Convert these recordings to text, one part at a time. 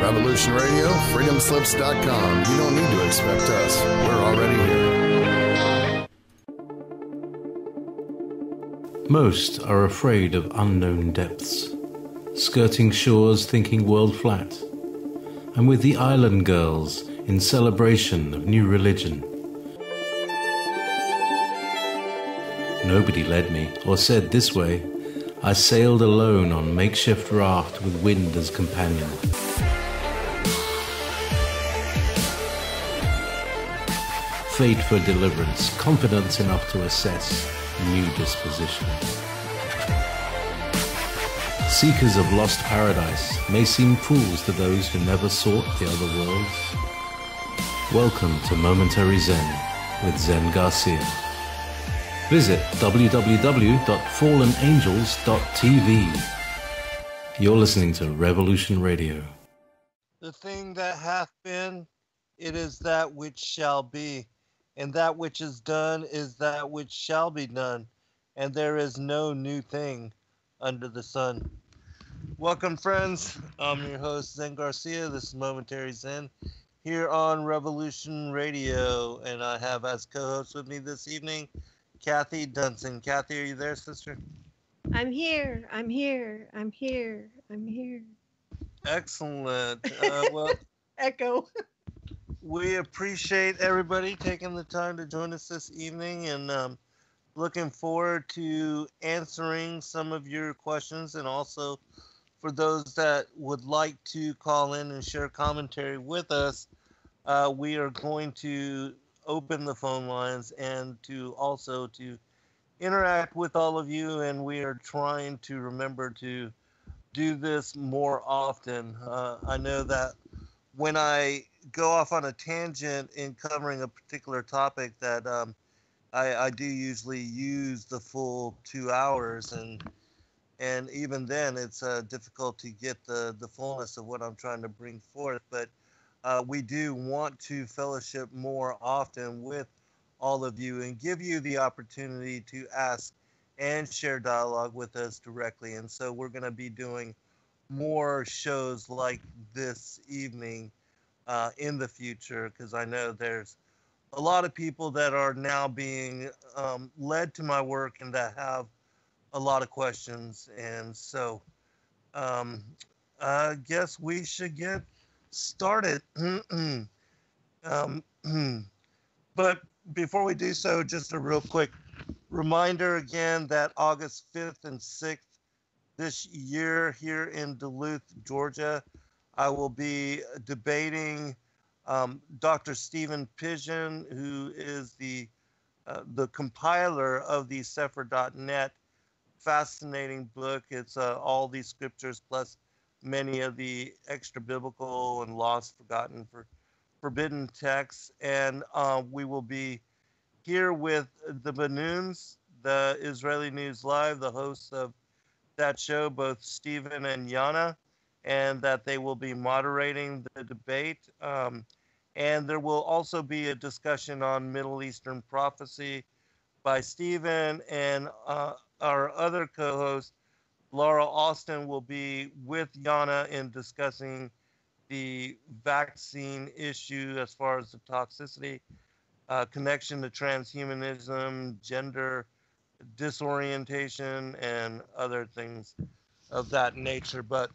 Revolution Radio, freedomslips.com. You don't need to expect us. We're already here. Most are afraid of unknown depths, skirting shores thinking world flat, and with the island girls in celebration of new religion. Nobody led me or said this way. I sailed alone on makeshift raft with wind as companion. Fate for deliverance, confidence enough to assess new disposition. Seekers of lost paradise may seem fools to those who never sought the other worlds. Welcome to Momentary Zen with Zen Garcia. Visit www.fallenangels.tv. You're listening to Revolution Radio. The thing that hath been, it is that which shall be. And that which is done is that which shall be done. And there is no new thing under the sun. Welcome, friends. I'm your host, Zen Garcia. This is Momentary Zen here on Revolution Radio. And I have as co-host with me this evening, Cathy Dunson. Cathy, are you there, sister? I'm here. Excellent. Well, Echo. We appreciate everybody taking the time to join us this evening, and looking forward to answering some of your questions, and also for those that would like to call in and share commentary with us, we are going to open the phone lines and to interact with all of you, and we are trying to remember to do this more often. I know that when I go off on a tangent in covering a particular topic that I do usually use the full 2 hours, and even then it's difficult to get the fullness of what I'm trying to bring forth, but we do want to fellowship more often with all of you and give you the opportunity to ask and share dialogue with us directly. And so we're going to be doing more shows like this evening in the future, because I know there's a lot of people that are now being led to my work and that have a lot of questions. And so I guess we should get started. But before we do so, just a real quick reminder again that August 5th and 6th this year here in Duluth, Georgia, I will be debating Dr. Stephen Pigeon, who is the compiler of the Sefer.net fascinating book. It's all these scriptures plus many of the extra biblical and lost, forgotten, forbidden texts. And we will be here with the Banoons, the Israeli News Live, the hosts of that show, both Stephen and Yana, and that they will be moderating the debate. And there will also be a discussion on Middle Eastern prophecy by Stephen, and our other co-host, Laura Austin, will be with Yana in discussing the vaccine issue as far as the toxicity, connection to transhumanism, gender disorientation, and other things of that nature. But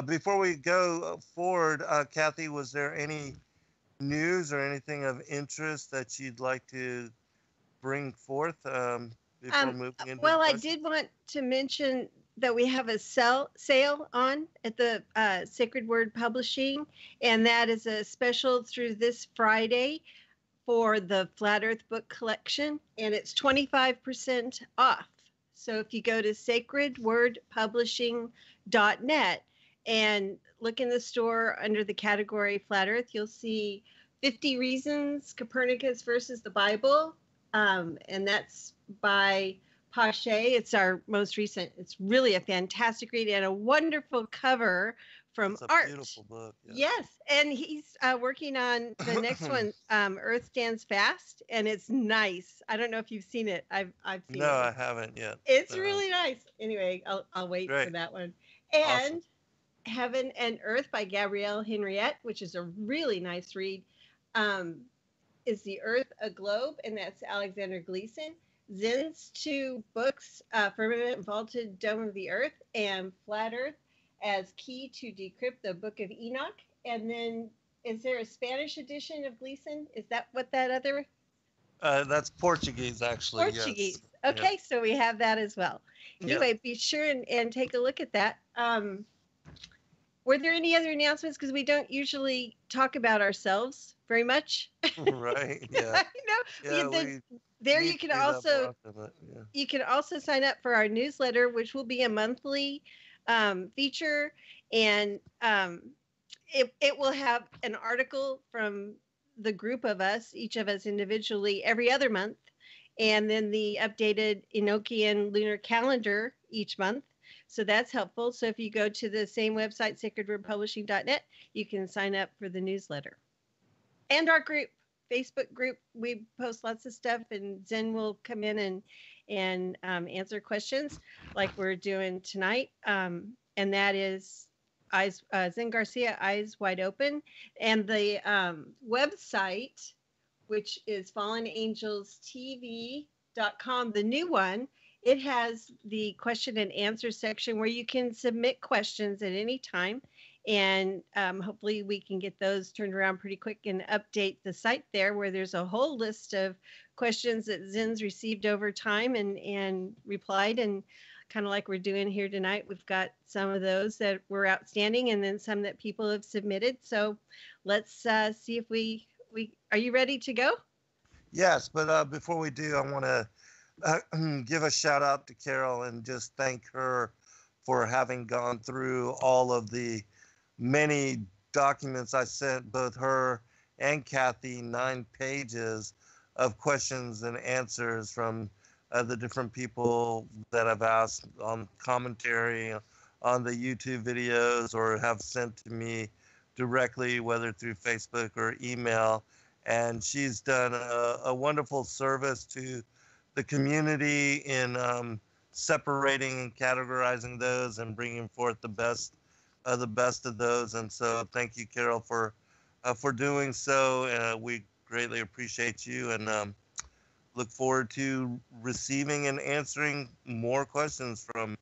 before we go forward, Cathy, was there any news or anything of interest that you'd like to bring forth before moving into well, I did want to mention that we have a sale on at the Sacred Word Publishing, and that is a special through this Friday for the Flat Earth Book Collection, and it's 25% off. So if you go to sacredwordpublishing.net and look in the store under the category Flat Earth, you'll see 50 Reasons Copernicus versus the Bible, and that's by Pache. It's our most recent. It's really a fantastic read and a wonderful cover from Art. It's a beautiful book. Yeah. Yes, and he's working on the next one, Earth Stands Fast, and it's nice. I don't know if you've seen it. I've seen it. No, I haven't yet. It's really nice. Anyway, I'll wait for that one. And Heaven and Earth by Gabrielle Henriette, which is a really nice read. Is the Earth a Globe? And that's Alexander Gleason. Zen's two books, Firmament Vaulted Dome of the Earth and Flat Earth as Key to Decrypt the Book of Enoch. And then is there a Spanish edition of Gleason? Is that what that other? That's Portuguese, actually. Portuguese. Yes. Okay, so we have that as well. Yeah. Anyway, be sure and take a look at that. Were there any other announcements? Because we don't usually talk about ourselves very much. Right. Yeah. There you can also you can also sign up for our newsletter, which will be a monthly feature, and it will have an article from the group of us, each of us individually, every other month, and then the updated Enochian lunar calendar each month. So that's helpful. So if you go to the same website, sacredwordpublishing.net, you can sign up for the newsletter. And our group, Facebook group, we post lots of stuff, and Zen will come in and answer questions like we're doing tonight. And that is Zen Garcia, Eyes Wide Open. And the website, which is fallenangelstv.com, the new one, it has the question and answer section where you can submit questions at any time. And hopefully we can get those turned around pretty quick and update the site there, where there's a whole list of questions that Zen's received over time and replied. And kind of like we're doing here tonight, we've got some of those that were outstanding and then some that people have submitted. So let's see if we are you ready to go? Yes, but before we do, I want to give a shout out to Carol and just thank her for having gone through all of the many documents I sent both her and Cathy, 9 pages of questions and answers from the different people that I've asked on commentary on the YouTube videos or have sent to me directly, whether through Facebook or email. And she's done a wonderful service to the community in separating and categorizing those and bringing forth the best of those. And so thank you, Carol, for doing so. We greatly appreciate you and look forward to receiving and answering more questions from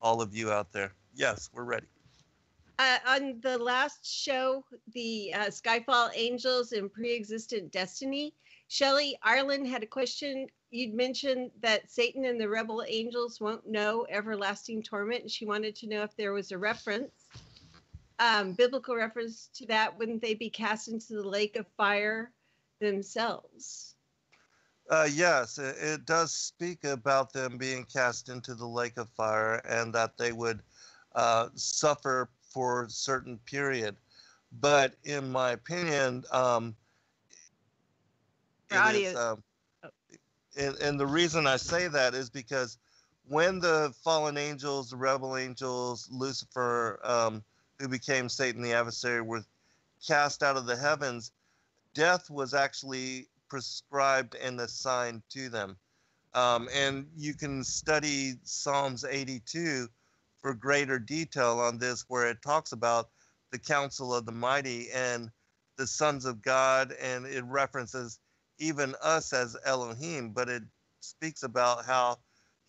all of you out there. Yes, we're ready. On the last show, the Skyfall Angels and Pre-Existent Destiny, Shelley Ireland had a question. You'd mentioned that Satan and the rebel angels won't know everlasting torment, and she wanted to know if there was a reference, biblical reference to that. Wouldn't they be cast into the lake of fire themselves? Yes, it does speak about them being cast into the lake of fire and that they would suffer for a certain period. But in my opinion, and the reason I say that is because when the fallen angels, the rebel angels, Lucifer, who became Satan the adversary, were cast out of the heavens, death was actually prescribed and assigned to them. And you can study Psalms 82 for greater detail on this, where it talks about the counsel of the mighty and the sons of God, and it references even us as Elohim, but it speaks about how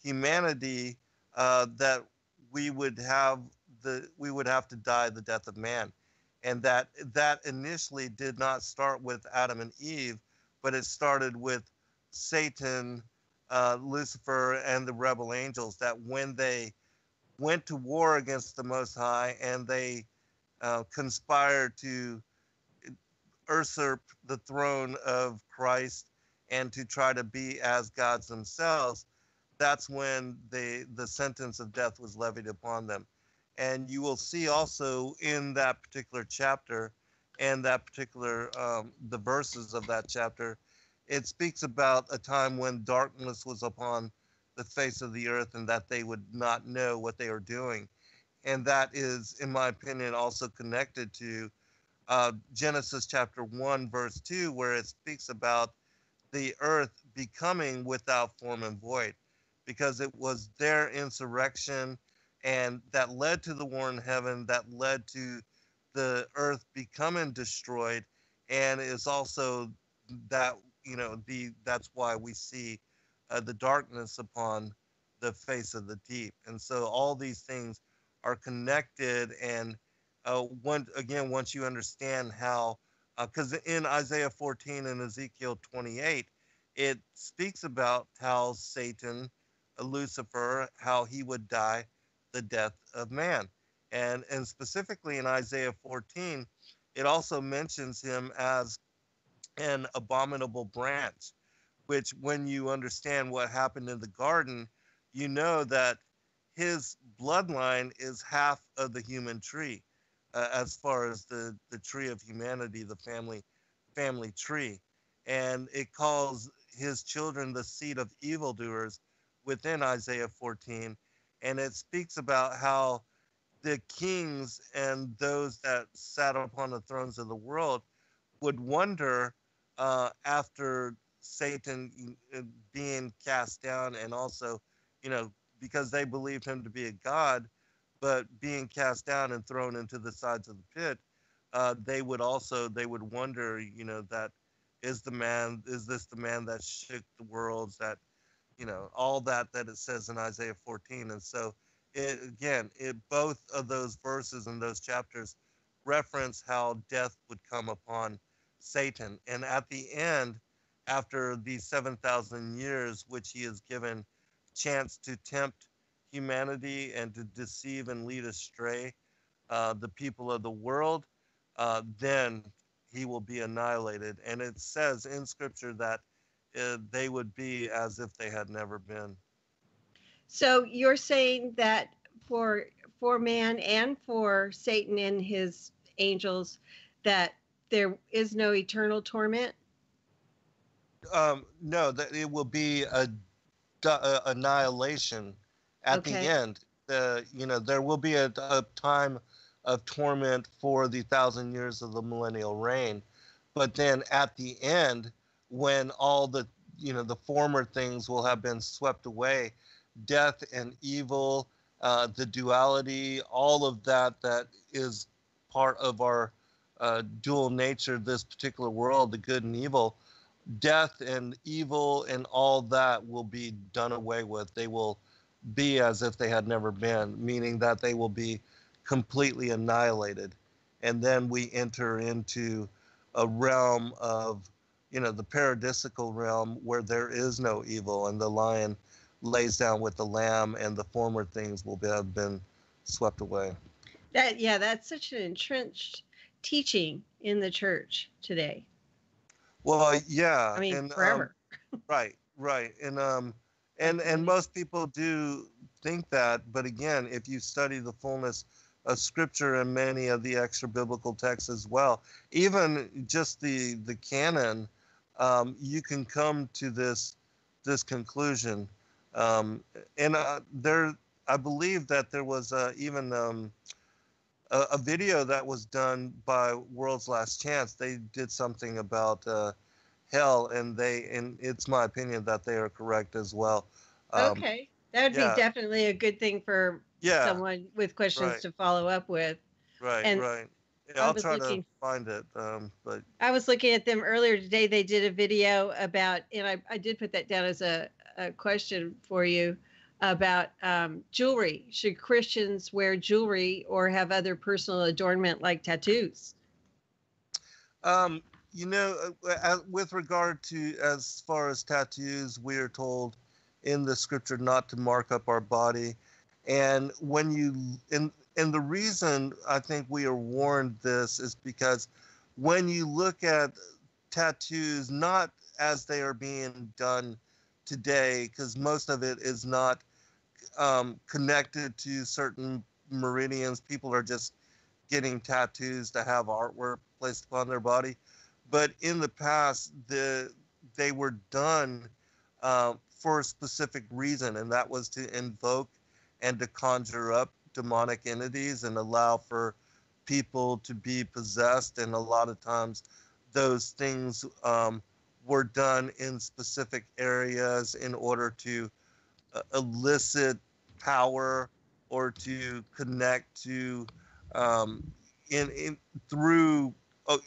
humanity, that we would have to die the death of man, and that initially did not start with Adam and Eve, but it started with Satan, Lucifer, and the rebel angels, that when they went to war against the Most High and they conspired to usurp the throne of Christ and to try to be as gods themselves, that's when the sentence of death was levied upon them. And you will see also in that particular chapter and that particular, the verses of that chapter, it speaks about a time when darkness was upon the face of the earth and that they would not know what they were doing. And that is, in my opinion, also connected to Genesis chapter 1, verse 2, where it speaks about the earth becoming without form and void, because it was their insurrection and that led to the war in heaven, that led to the earth becoming destroyed, and is also that, that's why we see the darkness upon the face of the deep. And so all these things are connected. And once you understand how, because in Isaiah 14 and Ezekiel 28, it speaks about how Satan, Lucifer, how he would die the death of man. And specifically in Isaiah 14, it also mentions him as an abominable branch, which, when you understand what happened in the garden, you know that his bloodline is half of the human tree, as far as the tree of humanity, the family tree. And it calls his children the seed of evildoers within Isaiah 14. And it speaks about how the kings and those that sat upon the thrones of the world would wonder, after Satan being cast down, and also, because they believed him to be a god, but being cast down and thrown into the sides of the pit, they would wonder, that is this the man that shook the worlds, that, all that it says in Isaiah 14. And so both of those verses and those chapters reference how death would come upon Satan. And at the end, after these 7,000 years, which he is given chance to tempt humanity and to deceive and lead astray the people of the world, then he will be annihilated. And it says in Scripture that they would be as if they had never been. So you're saying that for man and for Satan and his angels, that there is no eternal torment? No, that it will be a annihilation at the end. There will be a time of torment for the 1,000 years of the millennial reign, but then at the end, when all the the former things will have been swept away, death and evil, the duality, all of that is part of our dual nature, this particular world, the good and evil. Death and evil and all that will be done away with. They will be as if they had never been, meaning that they will be completely annihilated. And then we enter into a realm of, the paradisical realm, where there is no evil, and the lion lays down with the lamb, and the former things will have been swept away. That's such an entrenched teaching in the church today. Well, yeah. I mean, forever. Right. And most people do think that, but again, if you study the fullness of Scripture and many of the extra biblical texts as well, even just the canon, you can come to this conclusion. And I believe that there was even a video that was done by World's Last Chance. They did something about hell, and it's my opinion that they are correct as well. Okay, that would be definitely a good thing for someone with questions to follow up with. Right. Yeah, I'll try to find it. But I was looking at them earlier today. They did a video about, and I did put that down as a question for you, about jewelry. Should Christians wear jewelry or have other personal adornment like tattoos? With regard to, as far as tattoos, we are told in the Scripture not to mark up our body. And and the reason I think we are warned this is because when you look at tattoos, not as they are being done today, because most of it is not connected to certain meridians. People are just getting tattoos to have artwork placed upon their body. But in the past, they were done for a specific reason, and that was to invoke and to conjure up demonic entities and allow for people to be possessed. And a lot of times those things were done in specific areas in order to elicit power or to connect to in through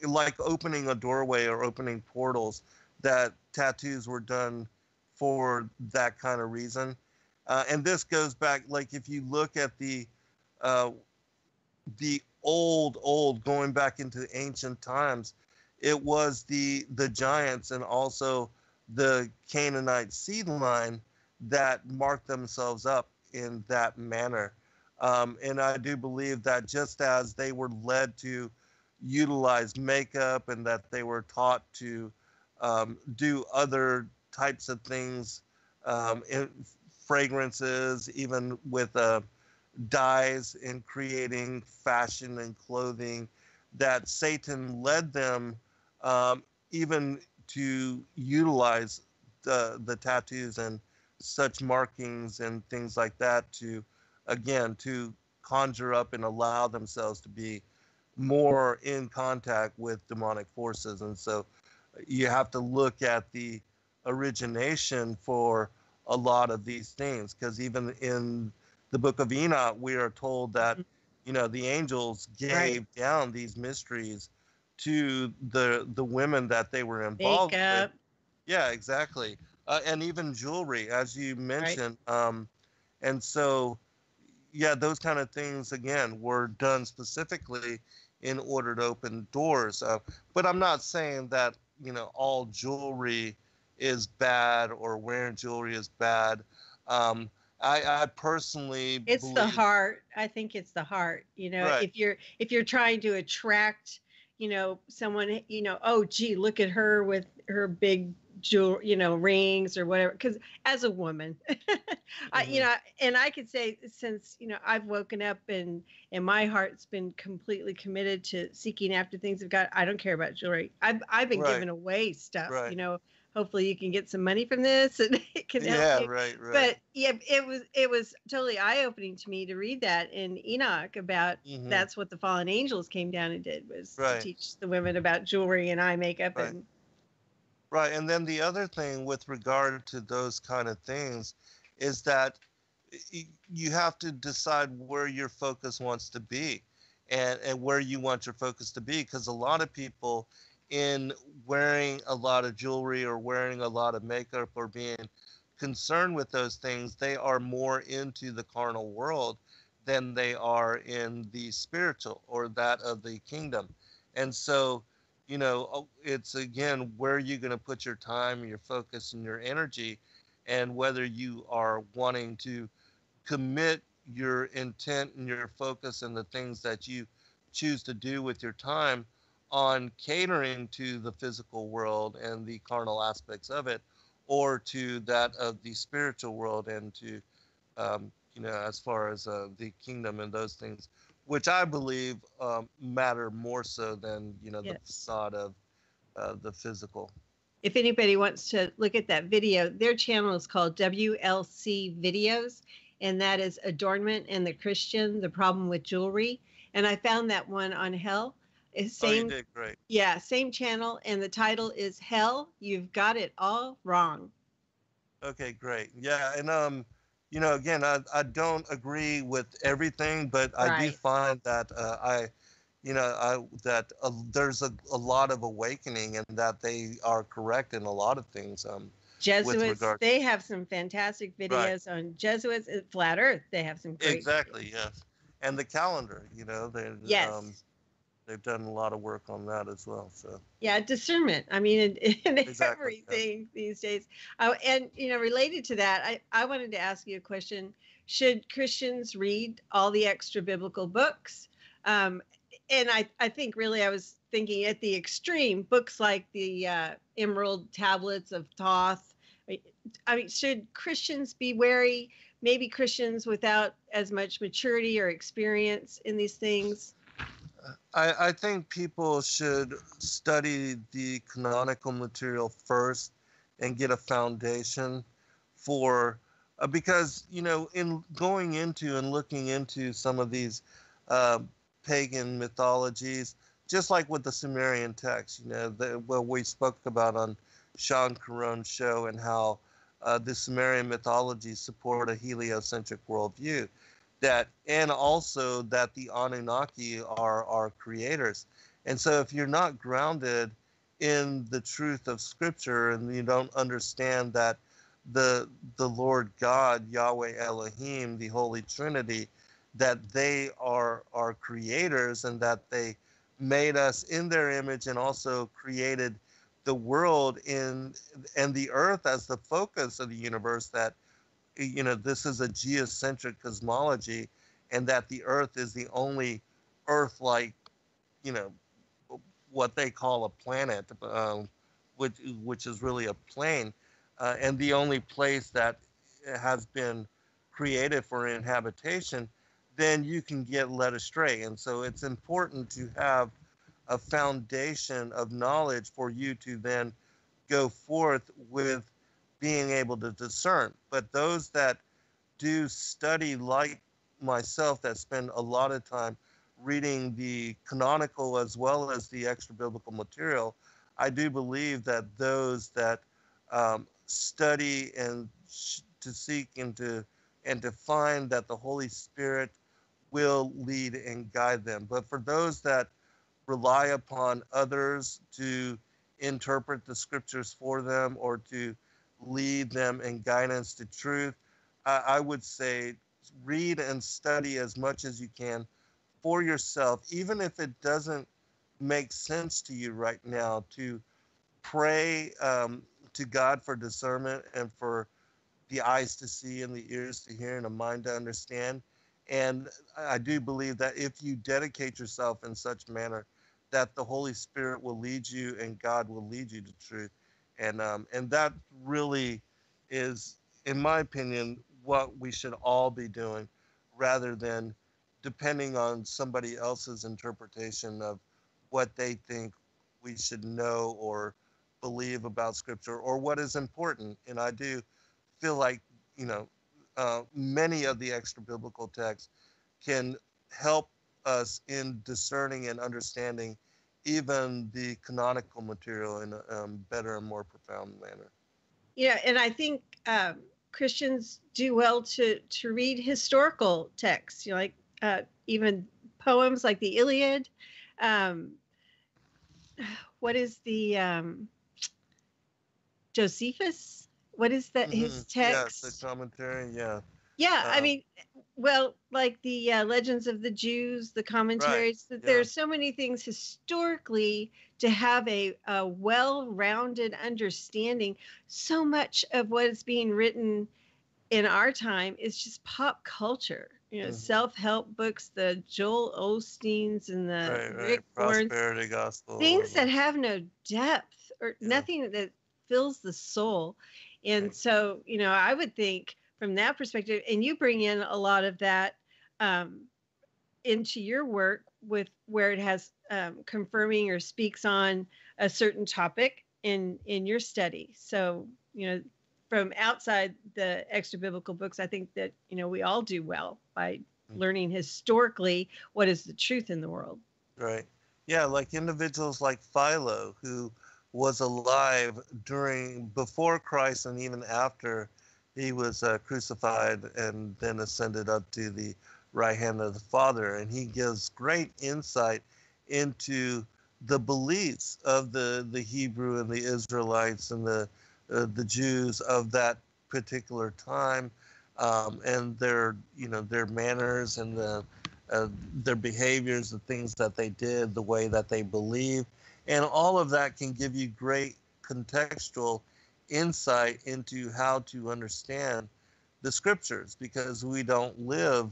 like opening a doorway or opening portals, that tattoos were done for that kind of reason. And this goes back, like if you look at uh, the old going back into ancient times, it was the giants and also the Canaanite seed line that marked themselves up in that manner. And I do believe that just as they were led to utilize makeup and that they were taught to do other types of things, in fragrances, even with dyes in creating fashion and clothing, that Satan led them even to utilize the tattoos and such markings and things like that to, again, to conjure up and allow themselves to be more in contact with demonic forces. And so you have to look at the origination for a lot of these things, because even in the book of Enoch, we are told that, you know, the angels gave down these mysteries to the women that they were involved with. Yeah, exactly. And even jewelry, as you mentioned. And so, yeah, those kind of things, again, were done specifically in order to open doors. But I'm not saying that, you know, all jewelry is bad or wearing jewelry is bad. I personally it's the believe, heart. I think it's the heart. You know, right, if you're trying to attract, you know, someone, you know, oh gee, look at her with her big jewel, you know, rings or whatever. Because as a woman, you know, and I could say, since, you know, I've woken up and my heart's been completely committed to seeking after things of God. I don't care about jewelry. I've been giving away stuff, you know. Hopefully you can get some money from this and it can help you. Right. But yeah, it was totally eye-opening to me to read that in Enoch about that's what the fallen angels came down and did, was to teach the women about jewelry and eye makeup. And right. And then the other thing with regard to those kind of things is that you have to decide where your focus wants to be, and where you want your focus to be, because a lot of people, in wearing a lot of jewelry or wearing a lot of makeup or being concerned with those things, they are more into the carnal world than they are in the spiritual or that of the kingdom. And so, you know, it's again, where are you going to put your time, your focus, and your energy, and whether you are wanting to commit your intent and your focus and the things that you choose to do with your time on catering to the physical world and the carnal aspects of it, or to that of the spiritual world and to, you know, as far as the kingdom and those things, which I believe matter more so than, you know, the facade of the physical. If anybody wants to look at that video, their channel is called WLC Videos, and that is Adornment and the Christian, the Problem with Jewelry. And I found that one on Hell. Same, you did great. Yeah, same channel, and the title is Hell, You've Got It All Wrong. Okay, great. Yeah, and you know, again, I don't agree with everything, but I do find that there's a lot of awakening, and that they are correct in a lot of things. Jesuits, they have some fantastic videos on Jesuits. Flat Earth, they have some great videos. Yes. And the calendar, you know, they've done a lot of work on that as well. So yeah, discernment. I mean, in everything these days. And you know, related to that, I wanted to ask you a question. Should Christians read all the extra biblical books? And I think really I was thinking at the extreme, books like the Emerald Tablets of Thoth. I mean, should Christians be wary? Maybe Christians without as much maturity or experience in these things? I think people should study the canonical material first and get a foundation for, because, you know, in going into and looking into some of these pagan mythologies, just like with the Sumerian text, you know, what we spoke about on Sean Caron's show, and how the Sumerian mythologies support a heliocentric worldview. that, and also that the Anunnaki are our creators. And so if you're not grounded in the truth of Scripture and you don't understand that the Lord God, Yahweh Elohim, the Holy Trinity, that they are our creators and that they made us in their image and also created the world in and the earth as the focus of the universe, that this is a geocentric cosmology, and that the earth is the only earth-like, you know what they call a planet, which is really a plane, and the only place that has been created for inhabitation, then you can get led astray. And so it's important to have a foundation of knowledge for you to then go forth with being able to discern. But those that do study like myself, that spend a lot of time reading the canonical as well as the extra biblical material, I do believe that those that study and to seek and to find that the Holy Spirit will lead and guide them. But for those that rely upon others to interpret the scriptures for them or to lead them in guidance to truth, I would say read and study as much as you can for yourself, even if it doesn't make sense to you right now, to pray to God for discernment and for the eyes to see and the ears to hear and a mind to understand. And I do believe that if you dedicate yourself in such manner, that the Holy Spirit will lead you and God will lead you to truth. And that really is, in my opinion, what we should all be doing, rather than depending on somebody else's interpretation of what they think we should know or believe about Scripture or what is important. And I do feel like, many of the extra biblical texts can help us in discerning and understanding even the canonical material in a better and more profound manner. Yeah, and I think Christians do well to read historical texts, like even poems like the Iliad. What is the Josephus? What is that? Mm-hmm. His text? Yes, the commentary. Yeah. Yeah, I mean, well, like the Legends of the Jews, the commentaries. Right. There's so many things historically to have a well-rounded understanding. So much of what is being written in our time is just pop culture. Self-help books, the Joel Osteens and the Rick Warrens, prosperity gospel, things that have no depth or nothing that fills the soul. And so, I would think from that perspective, and you bring in a lot of that into your work with where it has confirming or speaks on a certain topic in your study. So, from outside the extra biblical books, I think that, we all do well by learning historically what is the truth in the world. Right. Yeah, like individuals like Philo, who was alive before Christ and even after he was crucified and then ascended up to the right hand of the Father. And he gives great insight into the beliefs of the Hebrew and the Israelites and the Jews of that particular time, and their manners and their behaviors, the things that they did, the way that they believed. And all of that can give you great contextual insight into how to understand the scriptures, because we don't live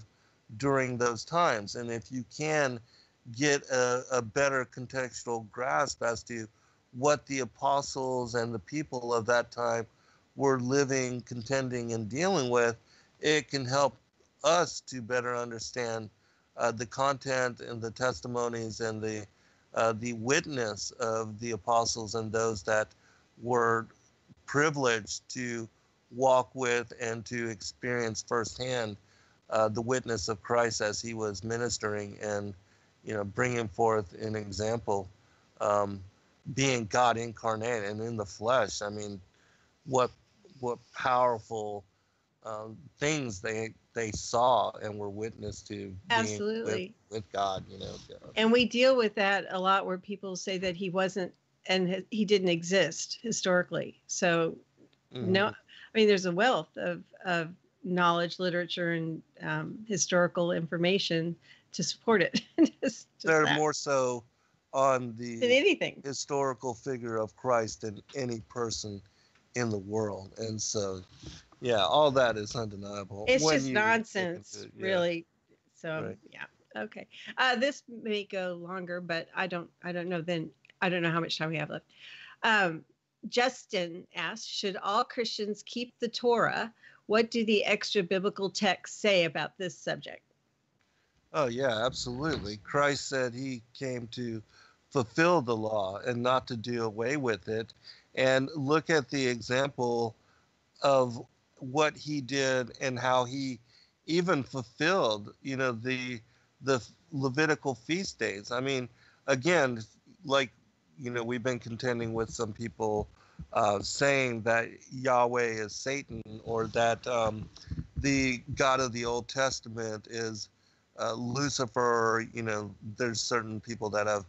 during those times. And if you can get a better contextual grasp as to what the apostles and the people of that time were living, contending, and dealing with, it can help us to better understand the content and the testimonies and the witness of the apostles and those that were privileged to walk with and to experience firsthand the witness of Christ as he was ministering and, bringing forth an example, being God incarnate and in the flesh. I mean, what powerful things they they saw and were witness to being Absolutely. with God, And we deal with that a lot where people say that he wasn't and he didn't exist historically. So no, I mean, there's a wealth of knowledge, literature, and historical information to support it. just They're that. more so on Than the anything. historical figure of Christ than any person in the world. And so, yeah, all that is undeniable. It's when just you look into nonsense, it, yeah. really. So Right. yeah, okay. This may go longer, but I don't know. Then I don't know how much time we have left. Justin asked, should all Christians keep the Torah? What do the extra biblical texts say about this subject? Oh, yeah, absolutely. Christ said he came to fulfill the law and not to do away with it. And look at the example of what he did and how he even fulfilled, the Levitical feast days. I mean, again, like, we've been contending with some people saying that Yahweh is Satan, or that the God of the Old Testament is Lucifer. There's certain people that have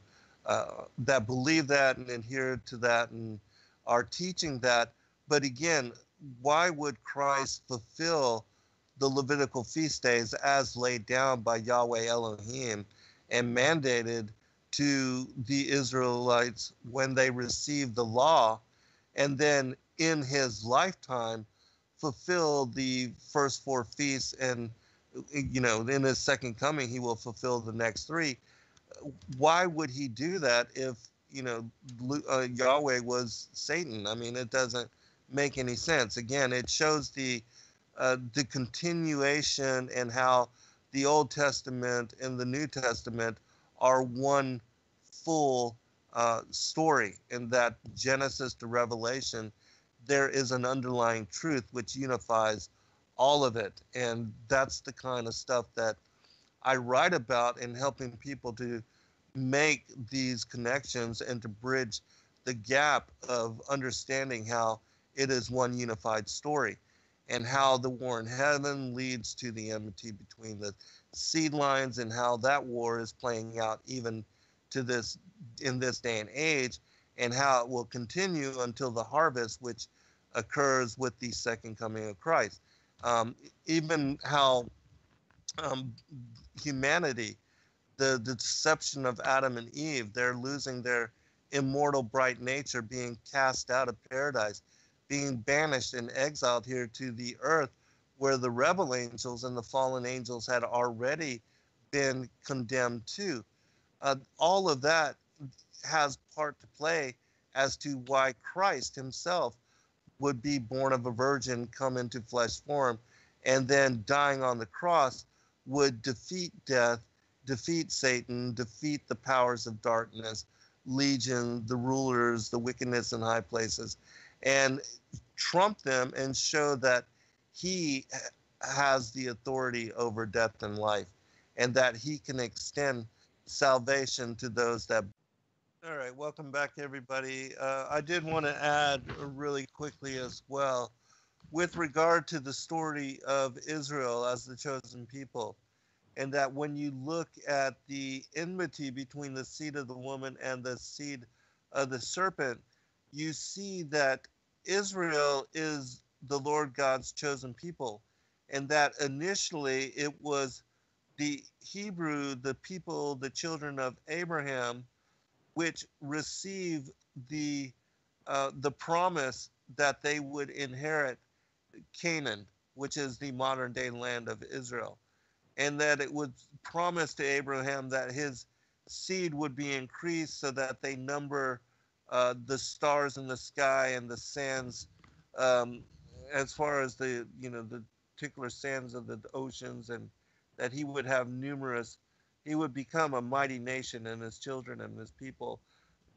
that believe that and adhere to that and are teaching that. But again, why would Christ fulfill the Levitical feast days as laid down by Yahweh Elohim and mandated to the Israelites when they received the law, and then in his lifetime fulfill the first four feasts, and in his second coming he will fulfill the next three? Why would he do that if Yahweh was Satan? I mean, it doesn't make any sense. Again, it shows the continuation and how the Old Testament and the New Testament are one full story, and that Genesis to Revelation, there is an underlying truth which unifies all of it. And that's the kind of stuff that I write about, in helping people to make these connections and to bridge the gap of understanding how it is one unified story, and how the war in heaven leads to the enmity between the seed lines, and how that war is playing out even to this in this day and age, and how it will continue until the harvest, which occurs with the second coming of Christ. Even how humanity, the deception of Adam and Eve, they're losing their immortal bright nature, being cast out of paradise, being banished and exiled here to the earth, where the rebel angels and the fallen angels had already been condemned too. All of that has part to play as to why Christ himself would be born of a virgin, come into flesh form, and then dying on the cross would defeat death, defeat Satan, defeat the powers of darkness, legion, the rulers, the wickedness in high places, and trump them and show that he has the authority over death and life, and that he can extend salvation to those that. All right, welcome back, everybody. I did want to add really quickly as well, with regard to the story of Israel as the chosen people, and that when you look at the enmity between the seed of the woman and the seed of the serpent, you see that Israel is the Lord God's chosen people, and that initially it was the Hebrew, the people, the children of Abraham, which receive the promise that they would inherit Canaan, which is the modern day land of Israel, and that it would promise to Abraham that his seed would be increased so that they number the stars in the sky and the sands, as far as the particular sands of the oceans, and that he would have numerous. He would become a mighty nation, and his children and his people,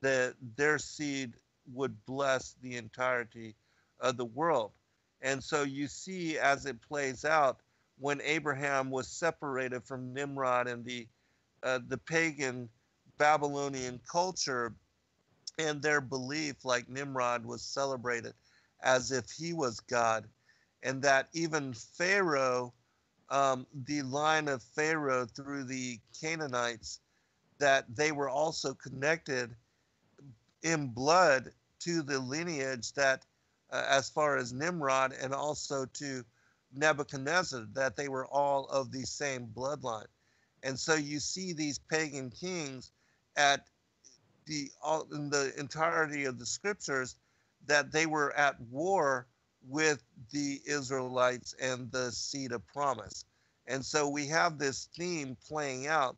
that their seed would bless the entirety of the world. And so you see, as it plays out, when Abraham was separated from Nimrod and the pagan Babylonian culture and their belief, like Nimrod was celebrated as if he was God, and that even Pharaoh the line of Pharaoh through the Canaanites, that they were also connected in blood to the lineage that, as far as Nimrod and also to Nebuchadnezzar, that they were all of the same bloodline. And so you see these pagan kings at in the entirety of the scriptures, that they were at war with the Israelites and the seed of promise. And so we have this theme playing out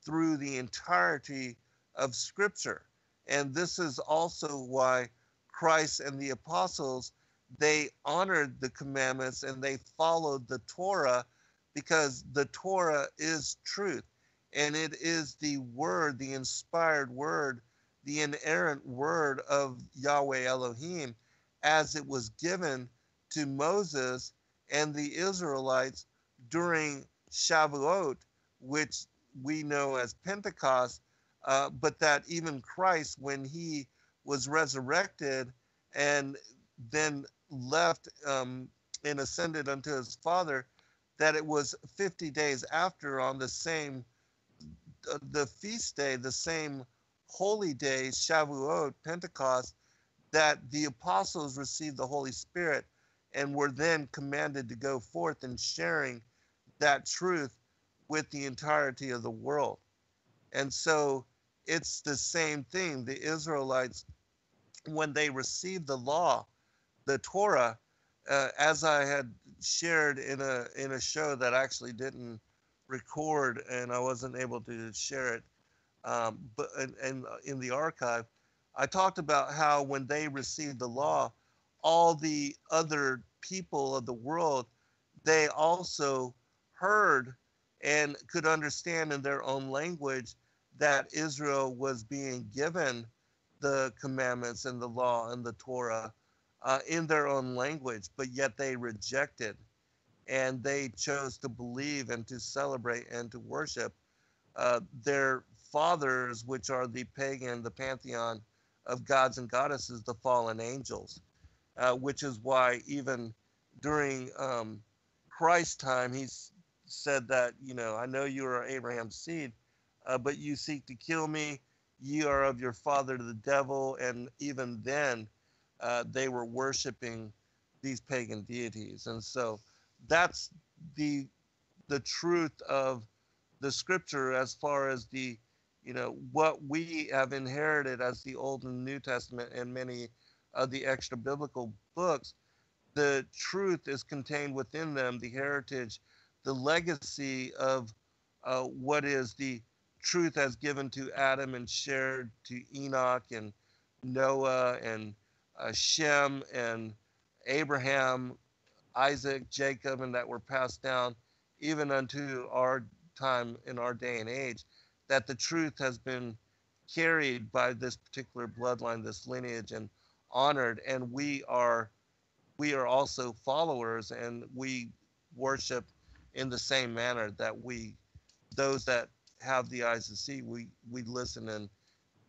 through the entirety of scripture. And this is also why Christ and the apostles, they honored the commandments and they followed the Torah, because the Torah is truth. And it is the word, the inspired word, the inerrant word of Yahweh Elohim, as it was given to Moses and the Israelites during Shavuot, which we know as Pentecost, but that even Christ, when he was resurrected and then left and ascended unto his Father, that it was 50 days after, on the same, the feast day, the same holy day, Shavuot, Pentecost, that the apostles received the Holy Spirit and were then commanded to go forth and sharing that truth with the entirety of the world. And so it's the same thing. The Israelites, when they received the law, the Torah, as I had shared in a show that I actually didn't record and I wasn't able to share it, but in the archive, I talked about how when they received the law, all the other people of the world, they also heard and could understand in their own language that Israel was being given the commandments and the law and the Torah in their own language, but yet they rejected, and they chose to believe and to celebrate and to worship their fathers, which are the pagan, the pantheon of gods and goddesses, the fallen angels, which is why even during Christ's time, he said that, I know you are Abraham's seed, but you seek to kill me. You are of your father the devil. And even then, they were worshiping these pagan deities. And so that's the truth of the scripture, as far as the, what we have inherited as the Old and New Testament and many of the extra biblical books. The truth is contained within them, the heritage, the legacy of what is the truth as given to Adam and shared to Enoch and Noah and Shem and Abraham, Isaac, Jacob, and that were passed down even unto our time in our day and age, that the truth has been carried by this particular bloodline, this lineage, and honored. And we are also followers, and we worship in the same manner that those that have the eyes to see, we listen and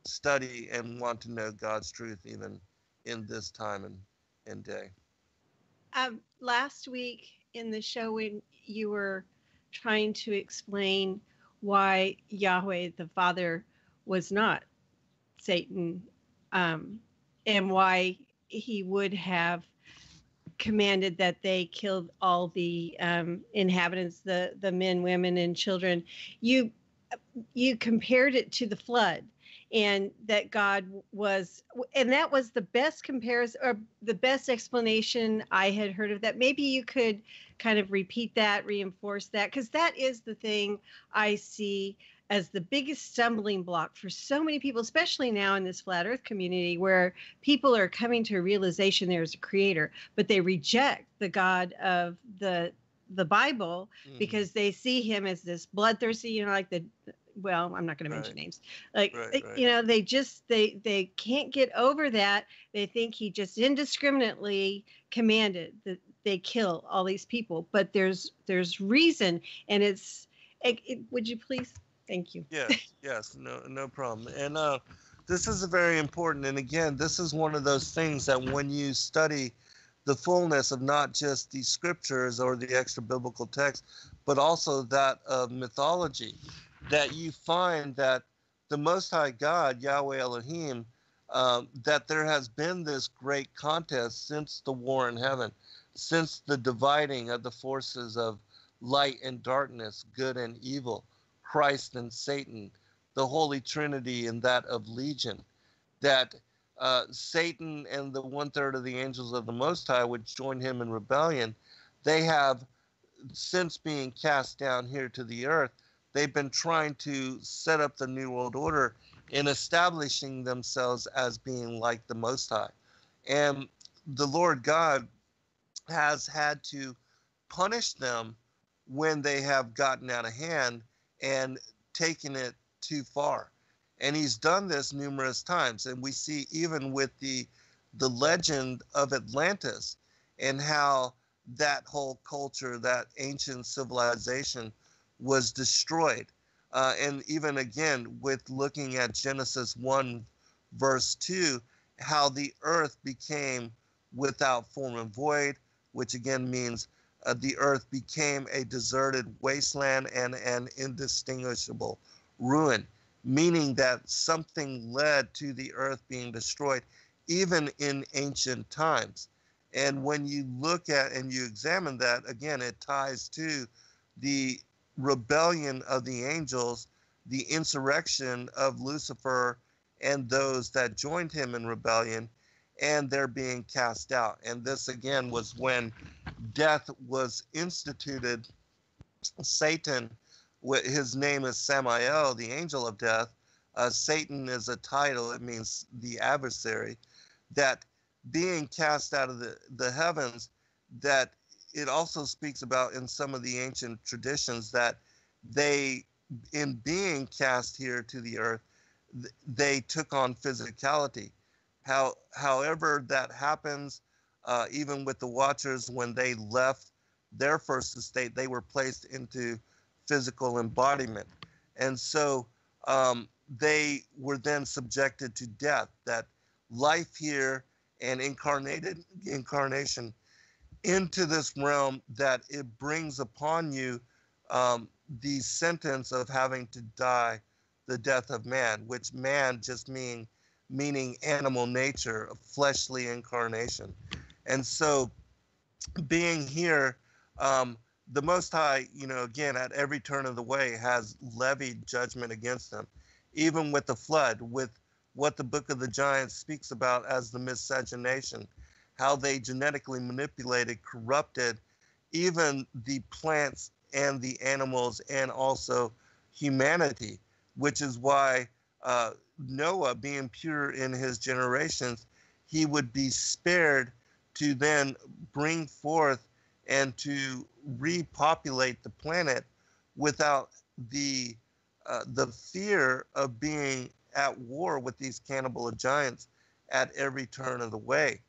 study and want to know God's truth even in this time and day. Last week in the show, when you were trying to explain why Yahweh the Father was not Satan, and why he would have commanded that they killed all the inhabitants, the men, women, and children, you compared it to the flood, and that God was, and that was the best comparison or the best explanation I had heard of that. Maybe you could kind of repeat that, reinforce that, because that is the thing I see as the biggest stumbling block for so many people, especially now in this flat earth community, where people are coming to a realization there's a creator, but they reject the God of the Bible because they see him as this bloodthirsty, like well, I'm not going to mention names. Like, right. They can't get over that. They think he just indiscriminately commanded that they kill all these people, but there's reason, and would you please? Thank you. Yes, no problem. And this is very important. And again, this is one of those things that when you study the fullness of not just the scriptures or the extra biblical text, but also that of mythology, that you find that the Most High God, Yahweh Elohim, that there has been this great contest since the war in heaven, since the dividing of the forces of light and darkness, good and evil, Christ and Satan, the Holy Trinity and that of Legion, that Satan and the 1/3 of the angels of the Most High would join him in rebellion. They have, since being cast down here to the earth, they've been trying to set up the New World Order in establishing themselves as being like the Most High. And the Lord God has had to punish them when they have gotten out of hand and taken it too far. And he's done this numerous times. And we see even with the legend of Atlantis and how that whole culture, that ancient civilization was destroyed. And even again, with looking at Genesis 1, verse 2, how the earth became without form and void, which again means the earth became a deserted wasteland and an indistinguishable ruin, meaning that something led to the earth being destroyed, even in ancient times. And when you look at and you examine that, again, it ties to the rebellion of the angels, the insurrection of Lucifer and those that joined him in rebellion, and they're being cast out. And this again was when death was instituted. Satan, his name is Samael, the angel of death. Satan is a title, it means the adversary, that being cast out of the heavens, that it also speaks about in some of the ancient traditions that they, in being cast here to the earth, they took on physicality. However that happens, even with the Watchers, when they left their first estate, they were placed into physical embodiment. And so they were then subjected to death, that life here and incarnation into this realm, that it brings upon you the sentence of having to die the death of man, which man just meaning animal nature, fleshly incarnation. And so being here, the Most High, again, at every turn of the way has levied judgment against them, even with the flood, with what the Book of the Giants speaks about as the miscegenation, how they genetically manipulated, corrupted even the plants and the animals and also humanity, which is why Noah, being pure in his generations, he would be spared to then bring forth and to repopulate the planet without the fear of being at war with these cannibal giants at every turn of the way.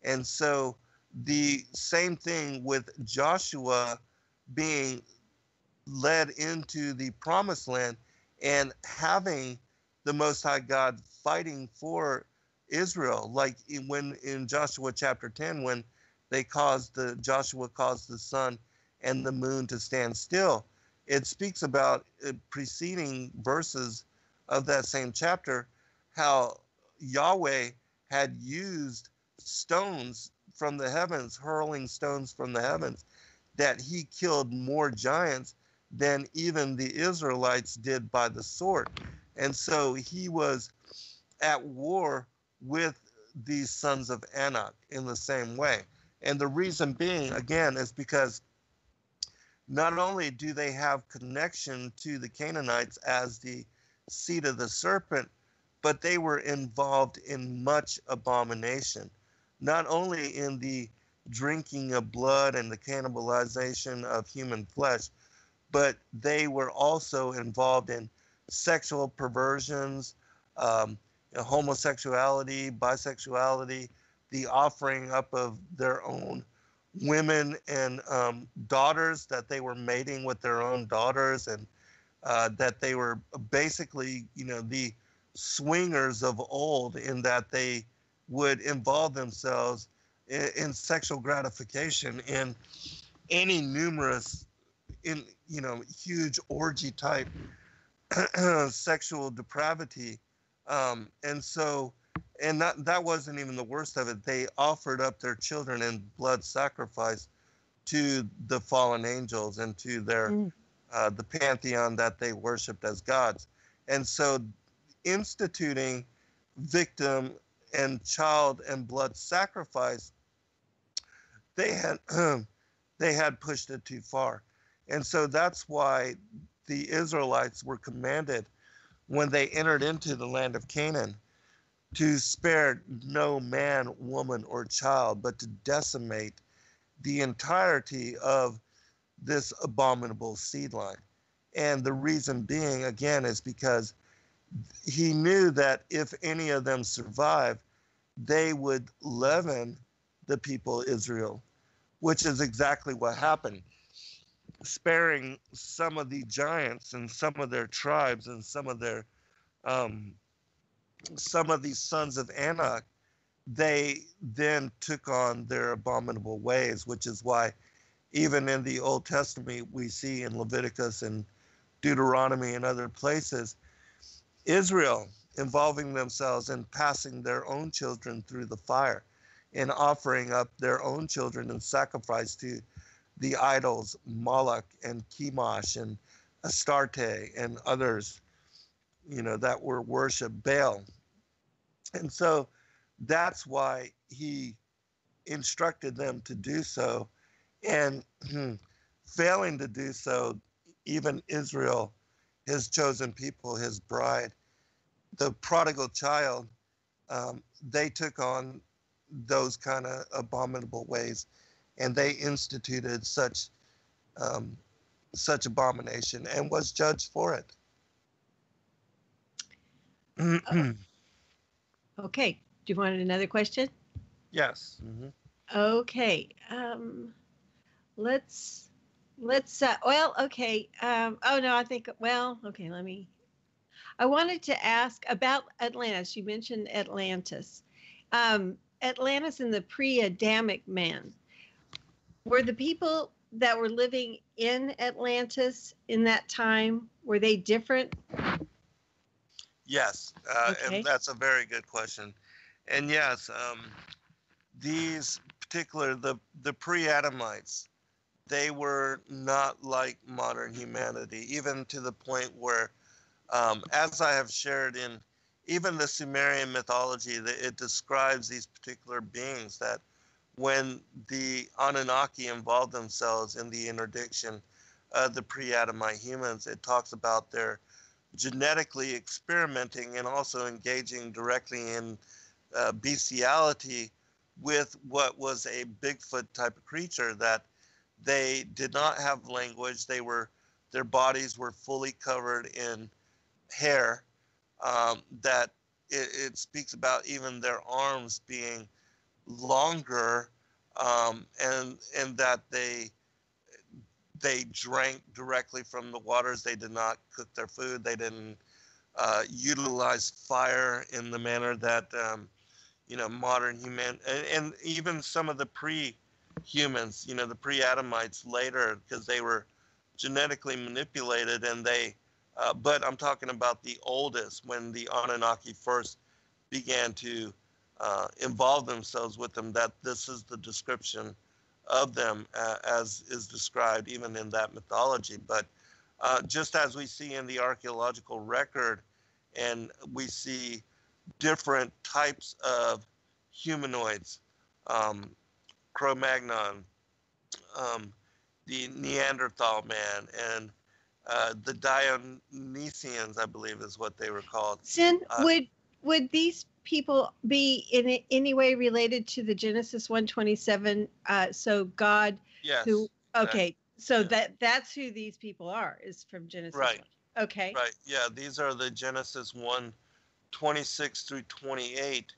And so the same thing with Joshua being led into the promised land and having the Most High God fighting for Israel, like when in Joshua chapter 10, when Joshua caused the sun and the moon to stand still. It speaks about preceding verses of that same chapter, how Yahweh had used stones from the heavens, hurling stones from the heavens, that he killed more giants than even the Israelites did by the sword. And so he was at war with these sons of Anak in the same way. And the reason being, again, is because not only do they have connection to the Canaanites as the seed of the serpent, but they were involved in much abomination, not only in the drinking of blood and the cannibalization of human flesh, but they were also involved in sexual perversions, homosexuality, bisexuality, the offering up of their own women and daughters, that they were mating with their own daughters, and that they were basically, the swingers of old, in that they would involve themselves in sexual gratification in any numerous in, huge orgy type sexual depravity. And that wasn't even the worst of it. They offered up their children in blood sacrifice to the fallen angels and to the pantheon that they worshipped as gods. And so instituting victim and child and blood sacrifice, they had pushed it too far. And so that's why the Israelites were commanded when they entered into the land of Canaan to spare no man, woman, or child, but to decimate the entirety of this abominable seed line. And the reason being, again, is because he knew that if any of them survived, they would leaven the people Israel, which is exactly what happened. Sparing some of the giants and some of their tribes and some of these sons of Anak, they then took on their abominable ways, which is why even in the Old Testament, we see in Leviticus and Deuteronomy and other places, Israel involving themselves in passing their own children through the fire and offering up their own children in sacrifice to the idols Moloch and Chemosh and Astarte and others, that were worship Baal. And so that's why he instructed them to do so. And failing to do so, even Israel, his chosen people, his bride, the prodigal child, they took on those kind of abominable ways, and they instituted such abomination and was judged for it. Okay. Do you want another question? Yes. Mm-hmm. Okay. Let's okay. I wanted to ask about Atlantis. You mentioned Atlantis. Atlantis and the pre-Adamic man. Were the people that were living in Atlantis in that time, were they different? Yes. Okay. And that's a very good question. And yes, these particular, the pre-Adamites, they were not like modern humanity, even to the point where, as I have shared in even the Sumerian mythology, that it describes these particular beings that when the Anunnaki involved themselves in the interdiction of the pre-Adamite humans, it talks about their genetically experimenting and also engaging directly in bestiality with what was a Bigfoot type of creature, that they did not have language. Their bodies were fully covered in hair, that it speaks about even their arms being longer, and that they drank directly from the waters. They did not cook their food. They didn't utilize fire in the manner that modern human, and even some of the pre-humans, the pre-Adamites later, because they were genetically manipulated, and but I'm talking about the oldest, when the Anunnaki first began to involve themselves with them, that this is the description of them as is described even in that mythology. But just as we see in the archaeological record, and we see different types of humanoids, Cro-Magnon, the Neanderthal man, and the Dionysians, I believe is what they were called. Sin, would these people be in any way related to the Genesis 1:27? So God, yes, okay, so yeah. That's who these people are, is from Genesis. Right. 1. Okay. Right. Yeah, these are the Genesis 1:26 through 28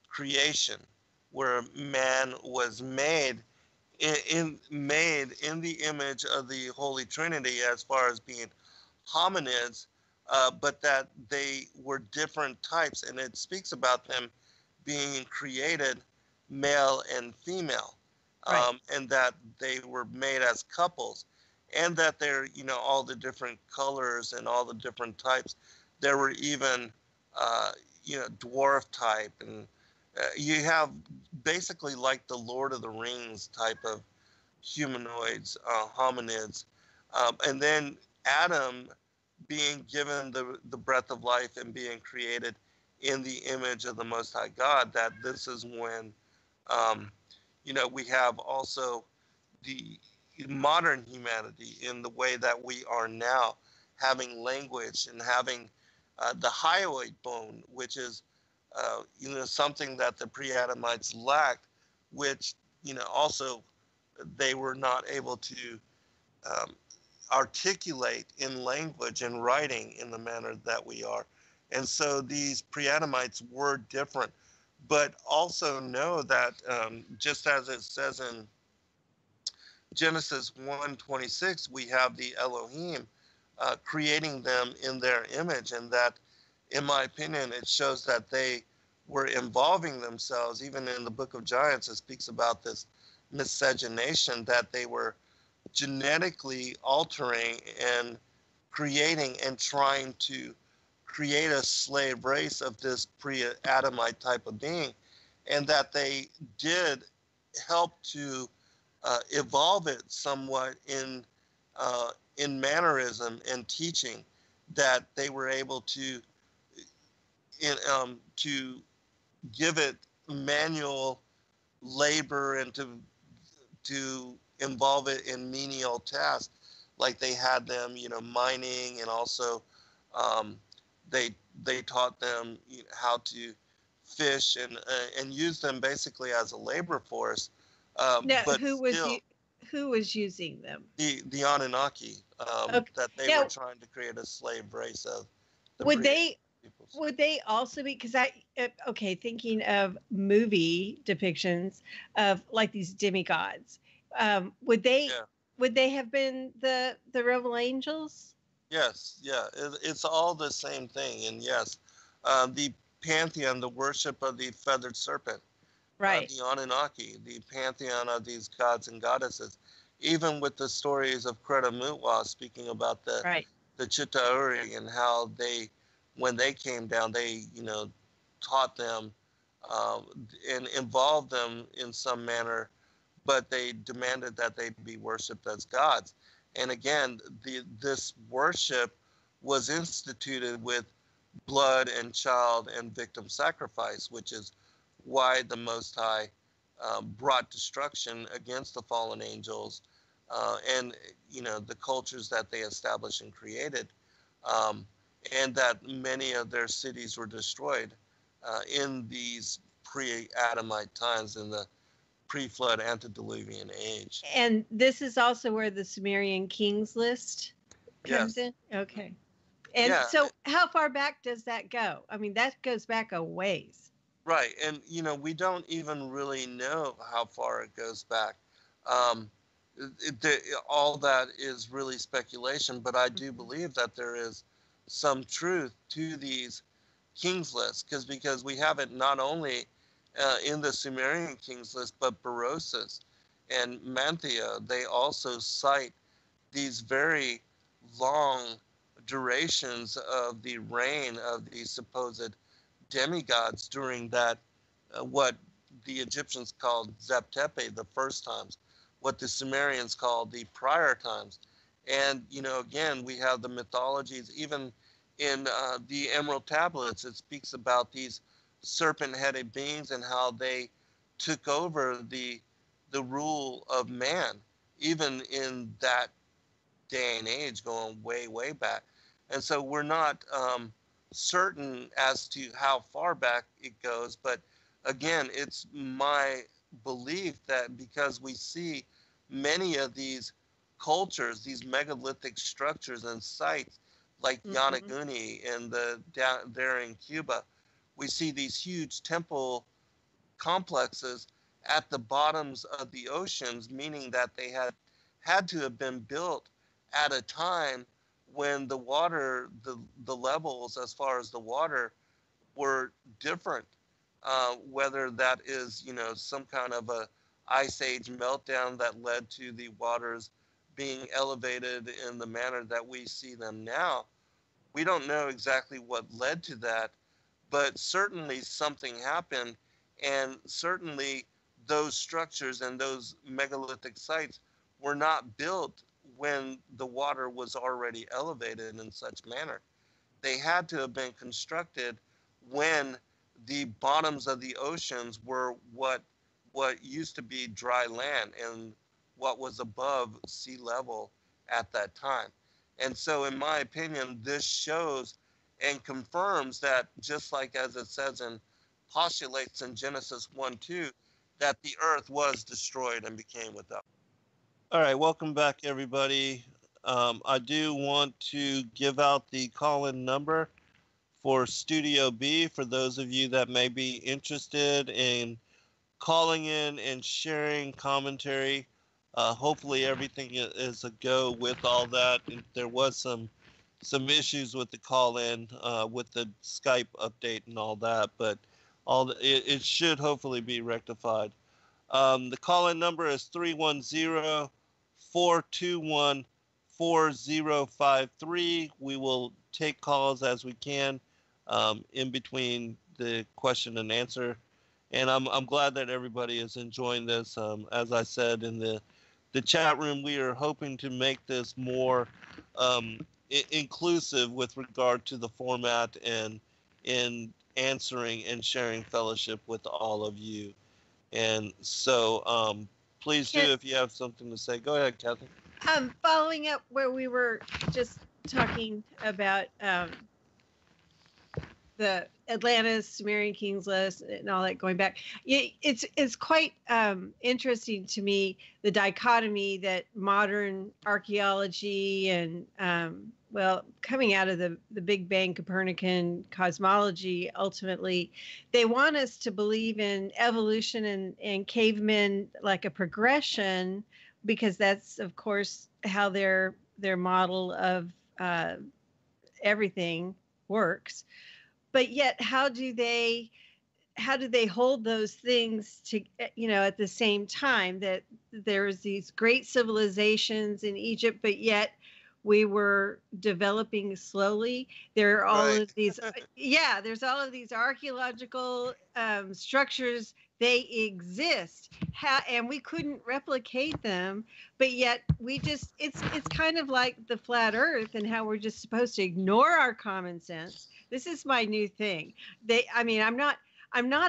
creation, where man was made in the image of the Holy Trinity, as far as being hominids, but that they were different types, and it speaks about them being created male and female, right. And that they were made as couples. and that they're, all the different colors and all the different types. There were even, dwarf type, and you have basically like the Lord of the Rings type of humanoids, hominids. And then Adam being given the breath of life and being created in the image of the Most High God, that this is when, we have also the modern humanity in the way that we are now, having language and having the hyoid bone, which is, something that the pre-Adamites lacked, which, also they were not able to um, articulate in language and writing in the manner that we are. And so these pre-Adamites were different, but also know that just as it says in Genesis 1:26, we have the Elohim creating them in their image, and that, in my opinion, it shows that they were involving themselves. Even in the Book of Giants, it speaks about this miscegenation, that they were genetically altering and creating and trying to create a slave race of this pre-Adamite type of being, and that they did help to evolve it somewhat in mannerism and teaching, that they were able to to give it manual labor and to involve it in menial tasks, like they had them, mining, and also they taught them how to fish and use them basically as a labor force. Now, But still, who was using them? the Anunnaki, Okay. that they Now, were trying to create a slave race of the would they peoples. would they also be, because okay, thinking of movie depictions of like these demigods, would they Yeah. have been the rebel angels? Yes, yeah, it's all the same thing. And yes, the pantheon, the worship of the feathered serpent, Right. the Anunnaki, the pantheon of these gods and goddesses, even with the stories of Kreta Mutwa, speaking about Right. the Chitauri, and how they, when they came down, they, taught them and involved them in some manner, but they demanded that they be worshipped as gods. And again, this worship was instituted with blood and child and victim sacrifice, which is why the Most High brought destruction against the fallen angels and the cultures that they established and created, um, and that many of their cities were destroyed in these pre-Adamite times, in the pre-flood antediluvian age. And this is also where the Sumerian kings list comes Yes. in. Okay. And Yeah. so, how far back does that go? I mean, that goes back a ways. Right. And, we don't even really know how far it goes back. Um, all that is really speculation, but I do believe that there is some truth to these kings lists, because we have it not only in the Sumerian kings list, but Berosus and Manthea. They also cite these very long durations of the reign of these supposed demigods during that, what the Egyptians called Zeptepe, the first times, what the Sumerians called the prior times. And, again, we have the mythologies, even in the Emerald Tablets, it speaks about these serpent-headed beings and how they took over the rule of man, even in that day and age, going way, way back. And so we're not certain as to how far back it goes, but again, it's my belief that because we see many of these cultures, these megalithic structures and sites like Yanaguni and down there in Cuba, we see these huge temple complexes at the bottoms of the oceans, meaning that they had to have been built at a time when the water, the levels as far as the water were different. Whether that is, some kind of a ice age meltdown that led to the waters being elevated in the manner that we see them now. We don't know exactly what led to that, but certainly something happened, and certainly those structures and those megalithic sites were not built when the water was already elevated in such manner. They had to have been constructed when the bottoms of the oceans were what used to be dry land and what was above sea level at that time. And so, in my opinion, this shows and confirms that, just like as it says and postulates in Genesis 1:2, that the earth was destroyed and became without. All right, welcome back, everybody. I do want to give out the call-in number for Studio B for those of you that may be interested in calling in and sharing commentary. Hopefully everything is a go with all that. There was some issues with the call-in with the Skype update and all that, but it should hopefully be rectified. The call-in number is 310-421-4053. We will take calls as we can in between the question and answer. And I'm glad that everybody is enjoying this. As I said in the chat room, we are hoping to make this more inclusive with regard to the format and in answering and sharing fellowship with all of you. And so please do, if you have something to say. Go ahead, Cathy. Following up where we were just talking about the Atlantis, Sumerian Kings list, and all that going back. It's quite interesting to me, the dichotomy that modern archaeology and coming out of the Big Bang Copernican cosmology, ultimately, they want us to believe in evolution and cavemen like a progression, because that's, of course, how their model of everything works. But yet, how do they hold those things to, at the same time, that there's these great civilizations in Egypt, but yet we were developing slowly. There are all of these, there's all of these archaeological structures. They exist, and we couldn't replicate them, but yet it's kind of like the flat Earth and how we're just supposed to ignore our common sense. This is my new thing. I'm not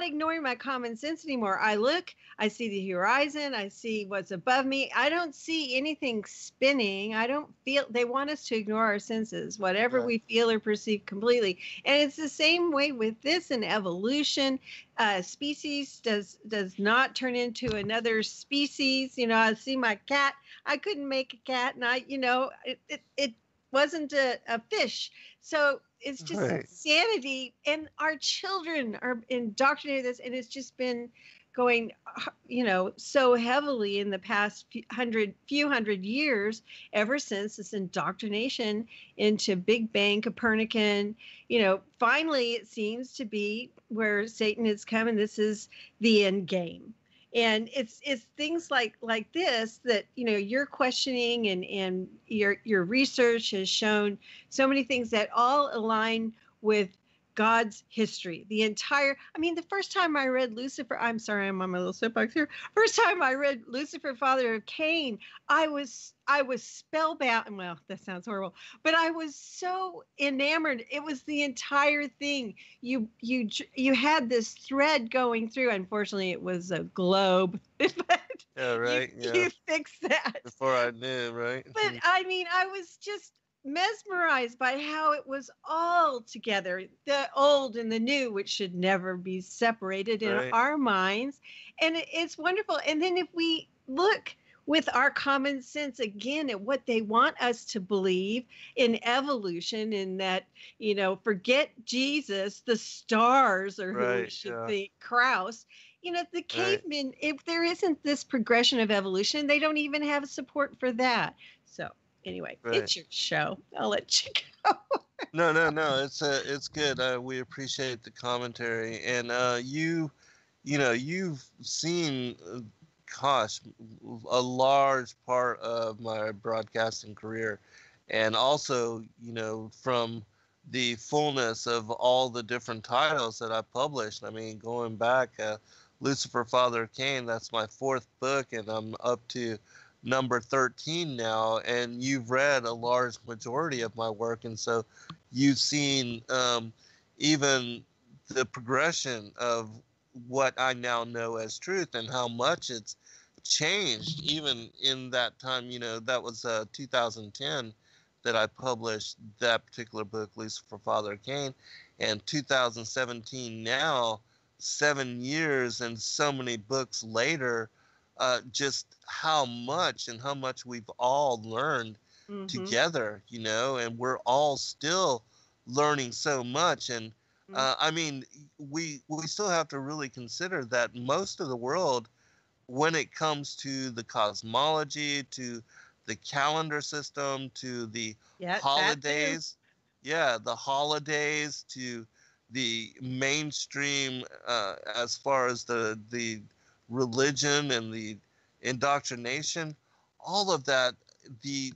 ignoring my common sense anymore. I look, I see the horizon, I see what's above me. I don't see anything spinning. I don't feel, they want us to ignore our senses, whatever we feel or perceive completely. And it's the same way with this in evolution. Species does not turn into another species. I see my cat. I couldn't make a cat, and it wasn't a fish. So it's just insanity, and our children are indoctrinated this, and it's just been going, so heavily in the past few hundred years, ever since this indoctrination into Big Bang Copernican. Finally, it seems to be where Satan has come, and this is the end game. And it's things like this that you're questioning, and your research has shown so many things that all align with God's history. The first time I read Lucifer, I'm sorry, I'm on my little soapbox here. First time I read Lucifer, father of Cain, I was spellbound. Well, that sounds horrible, but I was so enamored. It was the entire thing. You had this thread going through. Unfortunately, it was a globe. But you fixed that before I knew, right? But I was just mesmerized by how it was all together, the old and the new, which should never be separated in our minds. And it's wonderful. And then if we look with our common sense again at what they want us to believe in evolution, in that, forget Jesus, the stars are who we should think, Krauss. The cavemen, if there isn't this progression of evolution, they don't even have support for that. So anyway, it's your show. I'll let you go. No. It's good. We appreciate the commentary, and you've seen gosh, a large part of my broadcasting career. And also, from the fullness of all the different titles that I published. I mean, going back, Lucifer, Father of Cain, that's my 4th book, and I'm up to number 13 now. And you've read a large majority of my work, and so you've seen even the progression of what I now know as truth and how much it's changed even in that time. That was 2010 that I published that particular book, Lucifer, Father of Cain, and 2017 now, 7 years and so many books later, just how much we've all learned together, and we're all still learning so much. And I mean, we still have to really consider that most of the world, when it comes to the cosmology, to the calendar system, to the holidays, the holidays, to the mainstream as far as the religion and the indoctrination, all of that, the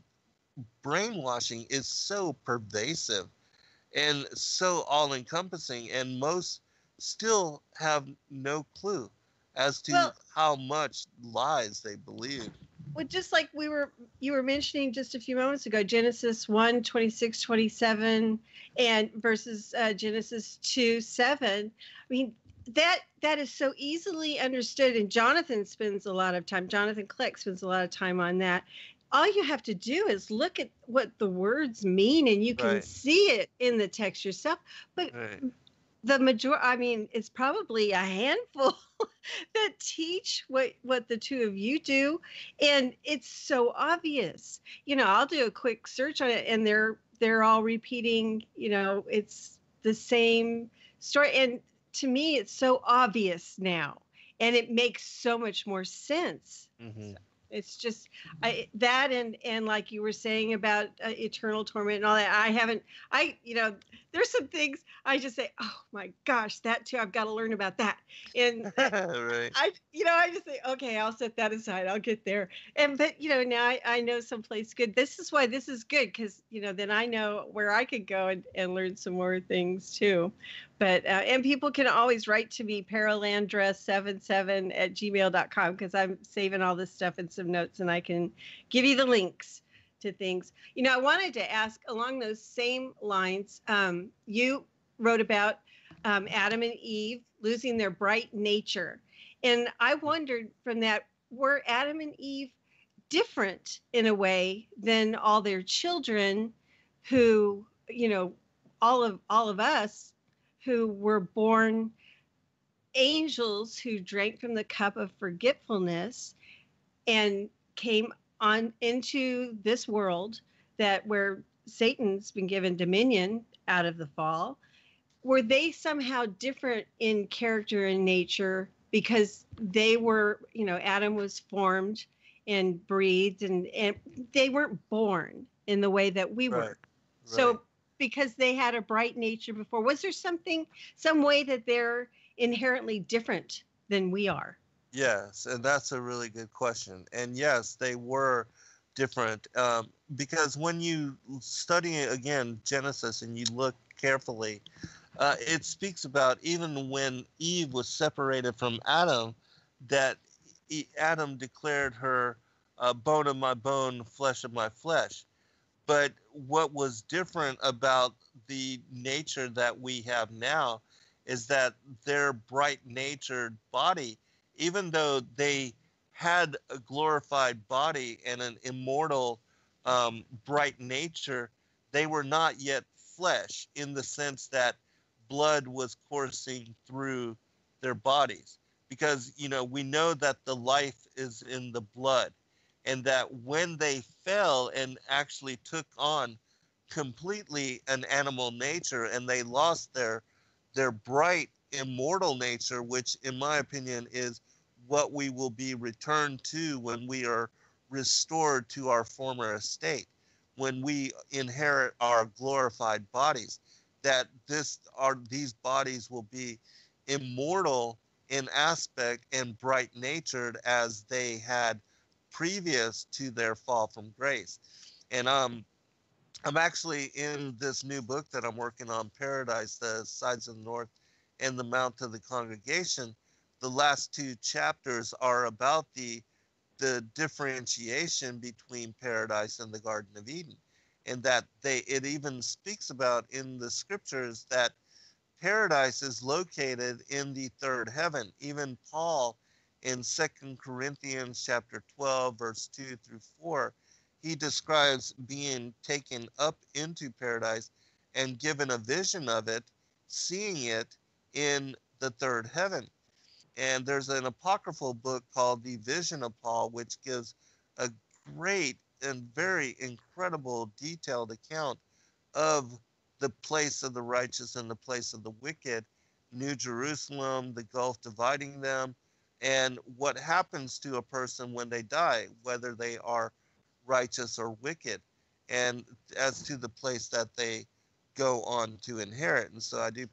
brainwashing is so pervasive and so all-encompassing, and most still have no clue as to how much lies they believe. Well, just like you were mentioning just a few moments ago, Genesis 1, 26, 27, and versus Genesis 2, 7. I mean, that is so easily understood, and Jonathan Kleck spends a lot of time on that. All you have to do is look at what the words mean, and you can see it in the text yourself. But the majority, I mean, it's probably a handful that teach what the two of you do, and it's so obvious. I'll do a quick search on it, and they're all repeating. It's the same story, and to me, it's so obvious now, and it makes so much more sense. Mm-hmm. It's just that, and like you were saying about eternal torment and all that. There's some things I just say, oh my gosh, that too. I've got to learn about that. And I just say, okay, I'll set that aside. I'll get there. But now I know someplace good. This is why this is good, because then I know where I could go and learn some more things too. But and people can always write to me, paralandra77@gmail.com, because I'm saving all this stuff in some notes, and I can give you the links to things. I wanted to ask along those same lines. You wrote about Adam and Eve losing their bright nature, and I wondered from that, were Adam and Eve different in a way than all their children, who all of us who were born angels who drank from the cup of forgetfulness and came on into this world where Satan's been given dominion out of the fall? Were they somehow different in character and nature because they were, Adam was formed and breathed, and they weren't born in the way that we were. So because they had a bright nature before, was there some way that they're inherently different than we are? Yes, and that's a really good question. And yes, they were different, because when you study again Genesis and you look carefully, it speaks about even when Eve was separated from Adam, that Adam declared her bone of my bone, flesh of my flesh. But what was different about the nature that we have now is that their bright-natured body, even though they had a glorified body and an immortal, bright nature, they were not yet flesh, in the sense that blood was coursing through their bodies. Because, we know that the life is in the blood, and that when they fell and actually took on completely an animal nature, and they lost their bright immortal nature, which in my opinion is what we will be returned to when we are restored to our former estate, when we inherit our glorified bodies, that these bodies will be immortal in aspect and bright natured as they had previous to their fall from grace. And I'm actually in this new book that I'm working on, Paradise, the Sides of the North and the Mount of the Congregation. The last two chapters are about the differentiation between paradise and the Garden of Eden. And that it even speaks about in the scriptures that paradise is located in the third heaven. Even Paul in 2 Corinthians chapter 12, verse 2 through 4, he describes being taken up into paradise and given a vision of it, seeing it in the third heaven. And there's an apocryphal book called The Vision of Paul, which gives a great and very incredible detailed account of the place of the righteous and the place of the wicked, New Jerusalem, the gulf dividing them, and what happens to a person when they die, whether they are righteous or wicked, and as to the place that they go on to inherit. And so I do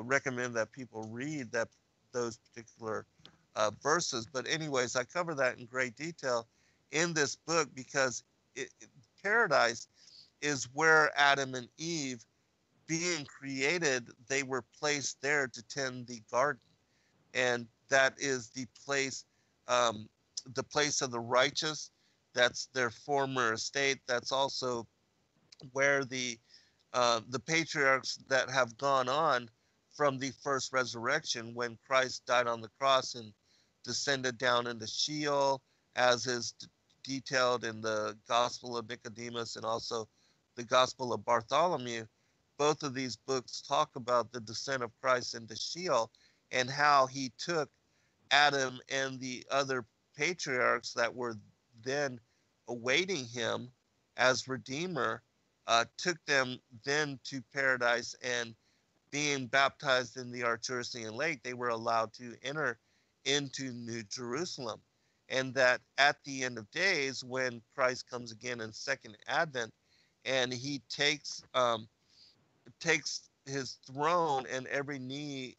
recommend that people read those particular verses. But anyways, I cover that in great detail in this book because paradise is where Adam and Eve, being created, they were placed there to tend the garden. And that is the place of the righteous. That's their former estate. That's also where the patriarchs that have gone on from the first resurrection, when Christ died on the cross and descended down into Sheol, as is detailed in the Gospel of Nicodemus and also the Gospel of Bartholomew. Both of these books talk about the descent of Christ into Sheol and how he took Adam and the other patriarchs that were then awaiting him as Redeemer, took them then to paradise, and being baptized in the Arturian Lake, they were allowed to enter into New Jerusalem. And that at the end of days, when Christ comes again in second advent, and he takes his throne, and every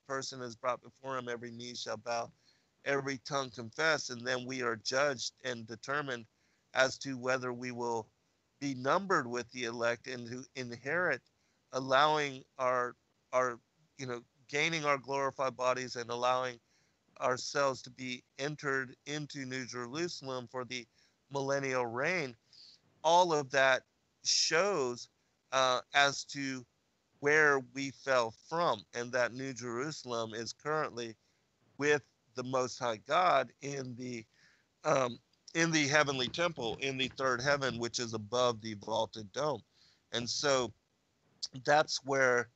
person is brought before him, every knee shall bow, every tongue confess, and then we are judged and determined as to whether we will be numbered with the elect and to inherit, allowing our gaining our glorified bodies and allowing ourselves to be entered into New Jerusalem for the millennial reign. All of that shows as to where we fell from, and that New Jerusalem is currently with the Most High God in the heavenly temple, in the third heaven, which is above the vaulted dome. And so that's where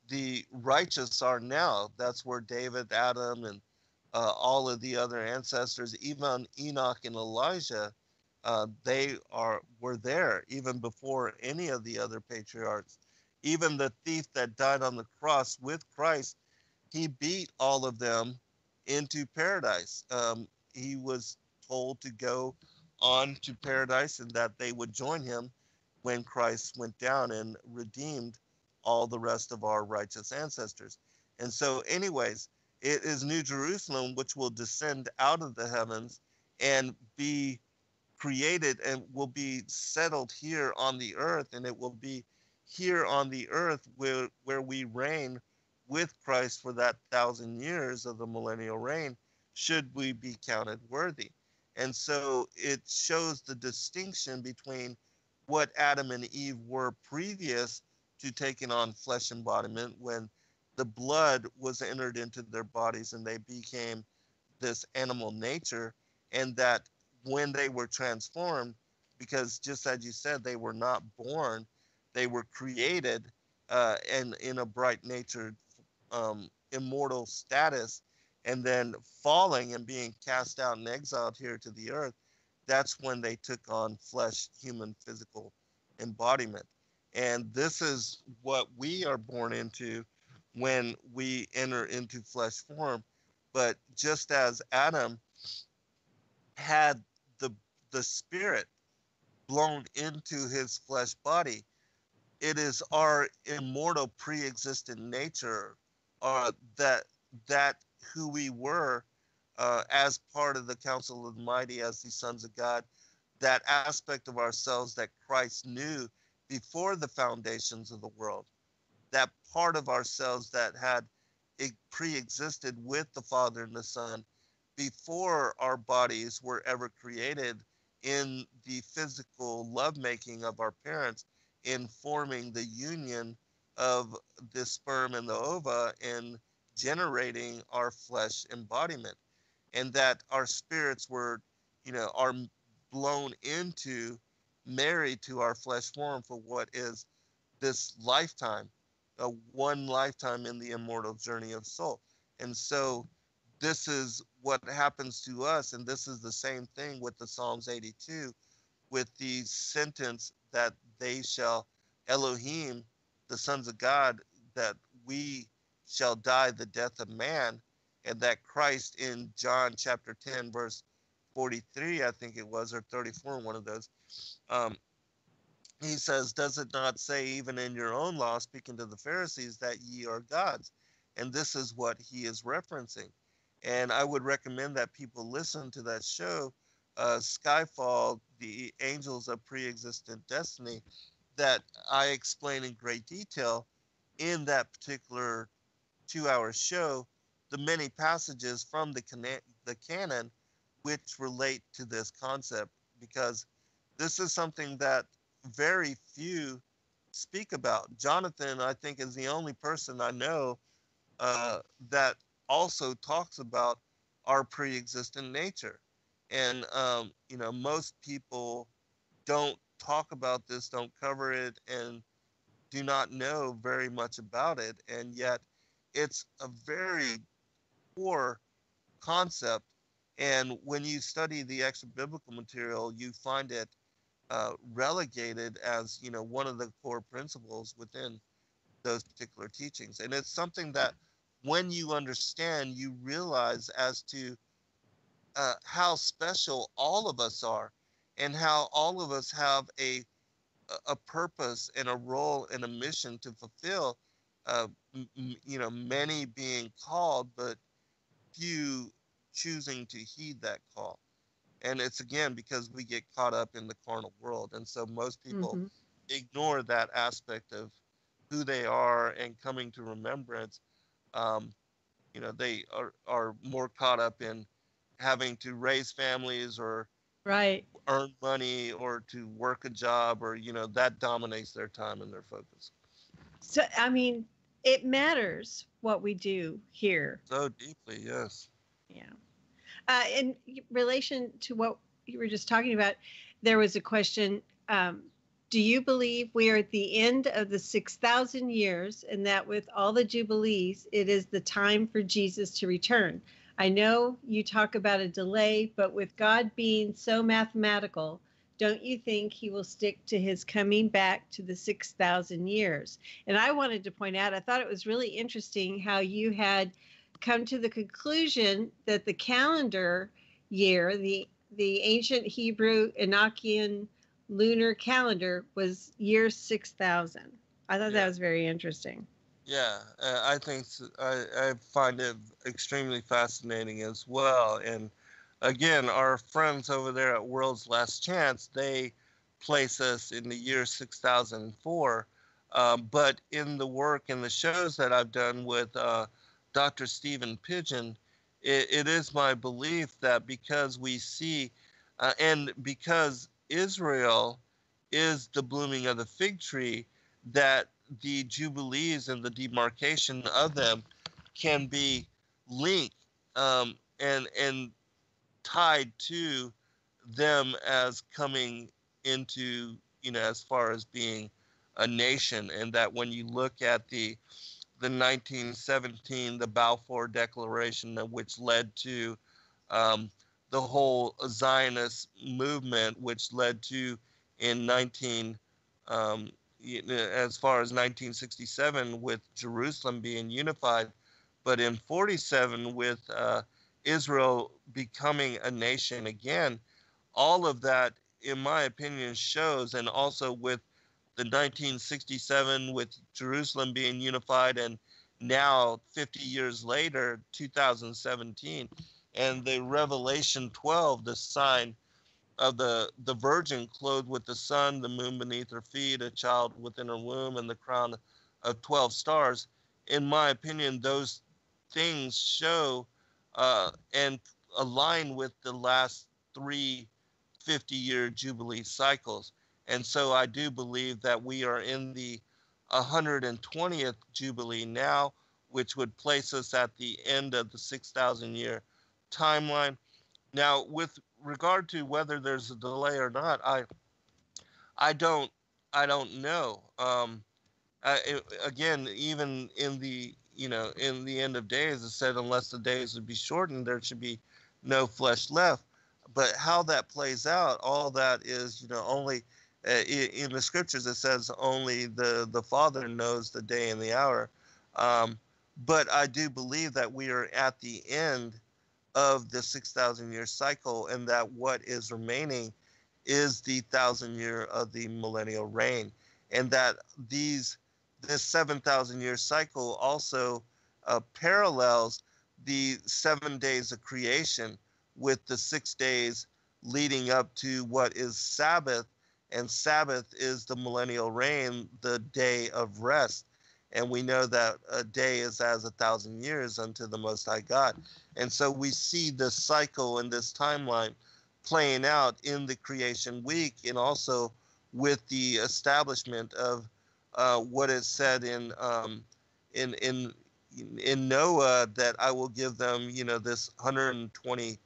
the righteous are now. That's where David, Adam, and all of the other ancestors, even Enoch and Elijah, were there even before any of the other patriarchs. Even the thief that died on the cross with Christ, he beat all of them into paradise. He was told to go on to paradise and that they would join him when Christ went down and redeemed all the rest of our righteous ancestors. And so anyways, it is New Jerusalem which will descend out of the heavens and be created and will be settled here on the earth, and it will be here on the earth where we reign with Christ for that 1,000 years of the millennial reign, should we be counted worthy. And so it shows the distinction between what Adam and Eve were previous to taking on flesh embodiment, when the blood was entered into their bodies and they became this animal nature, and that when they were transformed, because just as you said, they were not born, they were created and in a bright natured immortal status, and then falling and being cast out and exiled here to the earth, that's when they took on flesh, human, physical embodiment. And this is what we are born into when we enter into flesh form. But just as Adam had the spirit blown into his flesh body, it is our immortal pre-existent nature that that who we were as part of the council of the mighty, as the sons of God, that aspect of ourselves that Christ knew before the foundations of the world, that part of ourselves that had pre-existed with the Father and the Son before our bodies were ever created in the physical lovemaking of our parents, in forming the union of the sperm and the ova and generating our flesh embodiment, and that our spirits were, are blown into, married to our flesh form for what is this lifetime, one lifetime in the immortal journey of soul. And so this is what happens to us, and this is the same thing with the Psalms 82, with the sentence that they shall, Elohim, the sons of God, that we shall die the death of man, and that Christ in John chapter 10, verse 43, I think it was, or 34, one of those, he says, does it not say even in your own law, speaking to the Pharisees, that ye are gods? And this is what he is referencing. And I would recommend that people listen to that show, Skyfall, the Angels of Pre-Existent Destiny, that I explain in great detail in that particular 2-hour show, the many passages from the canon which relate to this concept, because this is something that very few speak about. Jonathan, I think, is the only person I know that also talks about our pre-existent nature. And, most people don't talk about this, don't cover it, and do not know very much about it. And yet it's a very core concept. And when you study the extra biblical material, you find it relegated as, one of the core principles within those particular teachings. And it's something that when you understand, you realize as to how special all of us are, and how all of us have a purpose and a role and a mission to fulfill. Many being called, but few choosing to heed that call. And it's, again, because we get caught up in the carnal world. And so most people ignore that aspect of who they are and coming to remembrance. They are more caught up in having to raise families or Right. earn money or to work a job, or, that dominates their time and their focus. So, I mean, it matters what we do here. So deeply, yes. Yeah. In relation to what you were just talking about, there was a question. Do you believe we are at the end of the 6,000 years, and that with all the Jubilees, it is the time for Jesus to return? I know you talk about a delay, but with God being so mathematical, don't you think he will stick to his coming back to the 6,000 years? And I wanted to point out, I thought it was really interesting how you had come to the conclusion that the calendar year, the ancient Hebrew Enochian lunar calendar, was year 6,000. I thought that was very interesting. Yeah, I think I find it extremely fascinating as well. And again, our friends over there at World's Last Chance, they place us in the year 6004. But in the work and the shows that I've done with Dr. Stephen Pidgeon, it is my belief that because we see, and because Israel is the blooming of the fig tree, that the Jubilees and the demarcation of them can be linked and tied to them as coming into, as far as being a nation. And that when you look at the 1917, the Balfour Declaration, which led to the whole Zionist movement, which led to in as far as 1967 with Jerusalem being unified, but in 47 with Israel becoming a nation again. All of that, in my opinion, shows, and also with the 1967 with Jerusalem being unified and now 50 years later, 2017, and the Revelation 12, the sign of the virgin clothed with the sun, the moon beneath her feet, a child within her womb, and the crown of 12 stars. In my opinion, those things show and align with the last three 50-year Jubilee cycles. And so I do believe that we are in the 120th Jubilee now, which would place us at the end of the 6,000 year timeline. Now, with regard to whether there's a delay or not, I don't I don't know. Again, even in the in the end of days, it said unless the days would be shortened, there should be no flesh left. But how that plays out, all that is only in the scriptures. It says only the Father knows the day and the hour. Um, but I do believe that we are at the end of the 6,000 year cycle, and that what is remaining is the 1,000 year of the millennial reign, and that this 7,000 year cycle also parallels the 7 days of creation with the 6 days leading up to what is Sabbath, and Sabbath is the millennial reign, the day of rest. And we know that a day is as 1,000 years unto the Most High God. And so we see this cycle and this timeline playing out in the creation week, and also with the establishment of what is said in Noah, that I will give them, this 120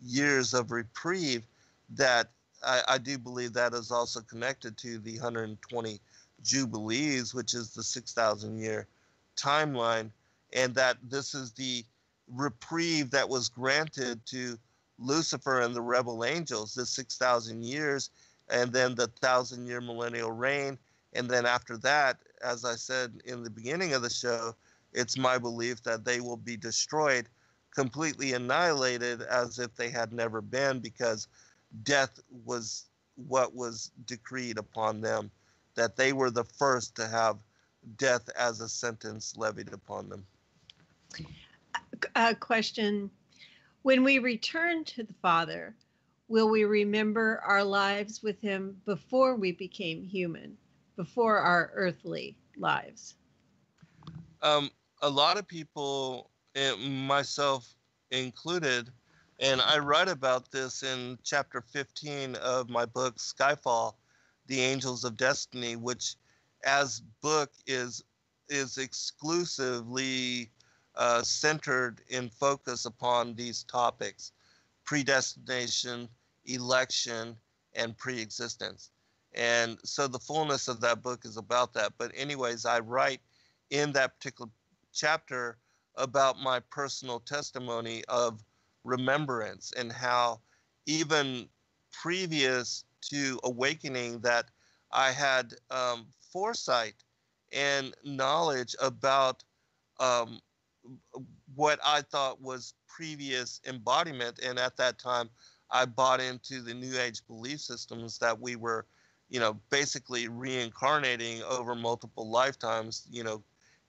years of reprieve. That I do believe that is also connected to the 120 Jubilees, which is the 6,000 year timeline, and that this is the reprieve that was granted to Lucifer and the rebel angels, the 6,000 years, and then the 1,000 year millennial reign. And then after that, as I said in the beginning of the show, it's my belief that they will be destroyed, completely annihilated, as if they had never been, because death was what was decreed upon them, that they were the first to have death as a sentence levied upon them. Question. When we return to the Father, will we remember our lives with him before we became human, before our earthly lives? A lot of people, myself included, and I write about this in chapter 15 of my book, Skyfall, The Angels of Destiny, which as book is exclusively centered in focus upon these topics: predestination, election, and pre-existence. And so the fullness of that book is about that. But anyways, I write in that particular chapter about my personal testimony of remembrance, and how even previous to awakening, that I had foresight and knowledge about what I thought was previous embodiment. And at that time, I bought into the New Age belief systems that we were, basically reincarnating over multiple lifetimes,